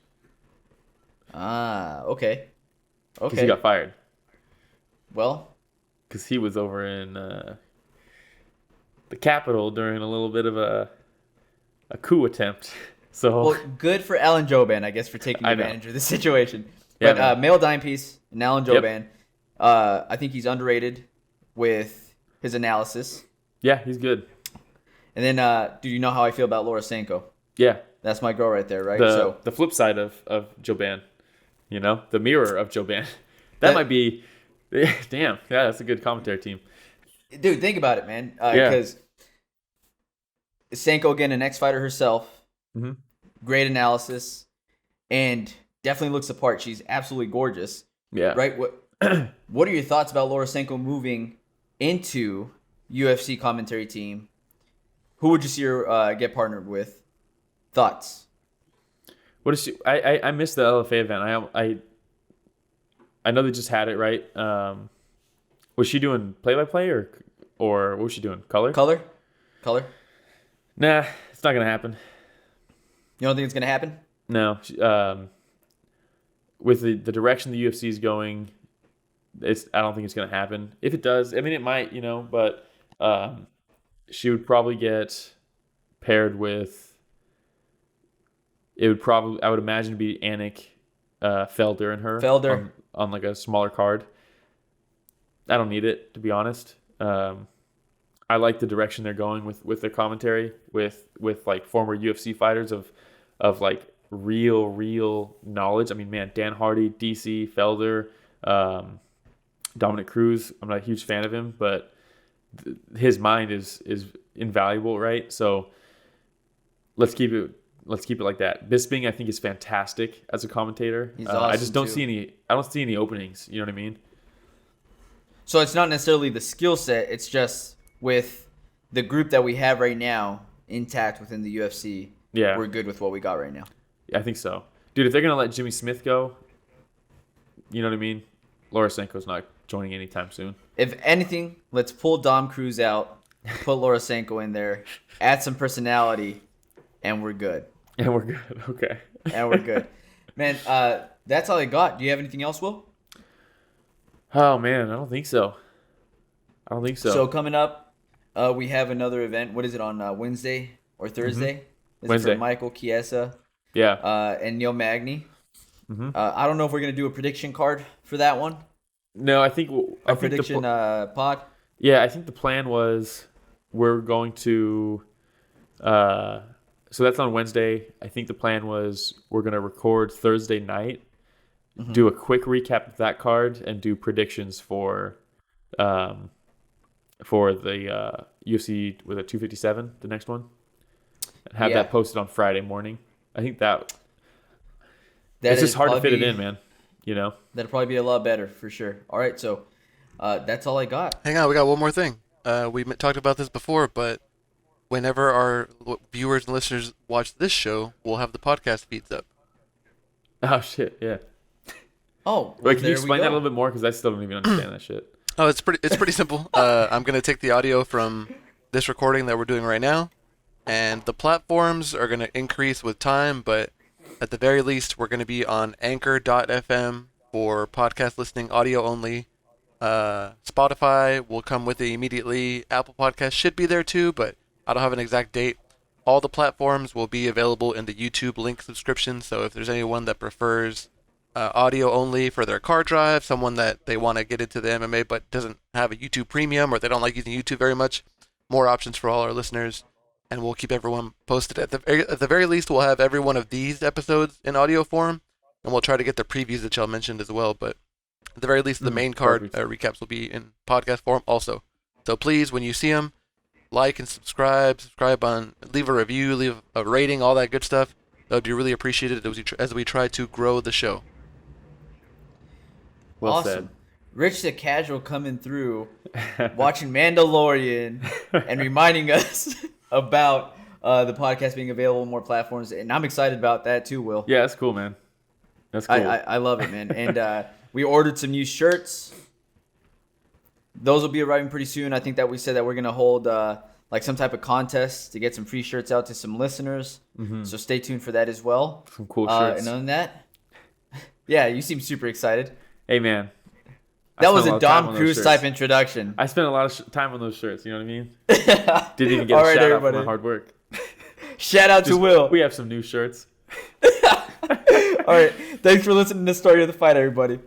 Ah, okay. Because Okay. he got fired. Well, Because he was over in the Capitol during a little bit of a coup attempt. So good for Alan Jouban, I guess, for taking I know. advantage of the situation. Yeah, But man. male dime piece and Alan Yep. Jouban, I think he's underrated with his analysis. yeah, he's good. And then, do you know how I feel about Laura Sanko? Yeah, That's my girl right there, right? the flip side of Jouban, the mirror of Jouban. That might be, damn. Yeah, that's a good commentary team. dude, think about it, man. Yeah. Because Sanko, again, an ex-fighter herself, Mhm. great analysis, and definitely looks the part. She's absolutely gorgeous, Yeah, right? What are your thoughts about Laura Sanko moving into UFC commentary team? Who would you see her get partnered with? Thoughts? What is she? I missed the LFA event. I know they just had it, right? Was she doing play-by-play or what was she doing? Color? Color? Nah, it's not gonna happen. You don't think it's going to happen? No. With the direction the UFC is going, I don't think it's gonna happen. If it does, I mean, it might, but she would probably get paired with. It would probably, I would imagine, be Anik, Felder, and her. Felder. On like a smaller card. I don't need it, to be honest. I like the direction they're going with their commentary, with like former UFC fighters of like real knowledge. I mean, man, Dan Hardy, DC, Felder, Dominic Cruz. I'm not a huge fan of him, but his mind is invaluable, right? So let's keep it like that. Bisping, I think, is fantastic as a commentator. He's I just awesome, don't too. I don't see any openings. You know what I mean? So it's not necessarily the skill set. It's just with the group that we have right now intact within the UFC. Yeah. We're good with what we got right now. I think so. Dude, if they're going to let Jimmy Smith go, you know what I mean? Laura Sanko's not joining anytime soon. If anything, let's pull Dom Cruz out, put Laura Sanko in there, add some personality, and we're good. And we're good. Okay. And we're good. Man, that's all I got. Do you have anything else, Will? Oh, man. I don't think so. So coming up, we have another event. What is it, on Wednesday or Thursday? This Wednesday. is for Michael Chiesa Yeah. and Neil Magny. Mhm. I don't know if we're going to do a prediction card for that one. No, I think... A prediction pod. Yeah, I think the plan was we're going to... so that's on Wednesday. I think the plan was we're going to record Thursday night, do a quick recap of that card, and do predictions for the UFC, was it 257, the next one? And have that posted on Friday morning. I think it's just hard to fit it in, man. That'll probably be a lot better for sure. All right, so that's all I got. Hang on, we got one more thing. We talked about this before, but whenever our viewers and listeners watch this show, we'll have the podcast feeds up. Oh, shit, yeah. Oh, Wait, can you there we explain that a go. little bit more? Because I still don't even understand that shit. Oh, it's pretty simple. I'm gonna take the audio from this recording that we're doing right now, And the platforms are going to increase with time, but at the very least, we're going to be on Anchor.fm for podcast listening, audio only. Spotify will come with it immediately. Apple Podcasts should be there too, but I don't have an exact date. All the platforms will be available in the YouTube link subscription, so if there's anyone that prefers audio only for their car drive, someone that they want to get into the MMA but doesn't have a YouTube premium, or they don't like using YouTube very much, more options for all our listeners, and we'll keep everyone posted. At the very least, we'll have every one of these episodes in audio form, and we'll try to get the previews that y'all mentioned as well, but at the very least, the main card recaps will be in podcast form also. So please, when you see them, like and subscribe on, leave a review, leave a rating, all that good stuff. That would be really appreciated as we try to grow the show. Well Awesome. said. Rich the Casual coming through, watching Mandalorian, and reminding us about the podcast being available on more platforms. And I'm excited about that too, Will. Yeah, that's cool, man. That's cool. I love it, man. And we ordered some new shirts. Those will be arriving pretty soon. I think that we said that we're going to hold like some type of contest to get some free shirts out to some listeners. So stay tuned for that as well. Some cool shirts. And other than that, yeah, you seem super excited. Hey, man. That was a Dom Cruise type introduction. I spent a lot of time on those shirts. You know what I mean? Didn't even get All a right, shout everybody. out for my hard work. Shout out to Will. We have some new shirts. All right. Thanks for listening to the story of the fight, everybody.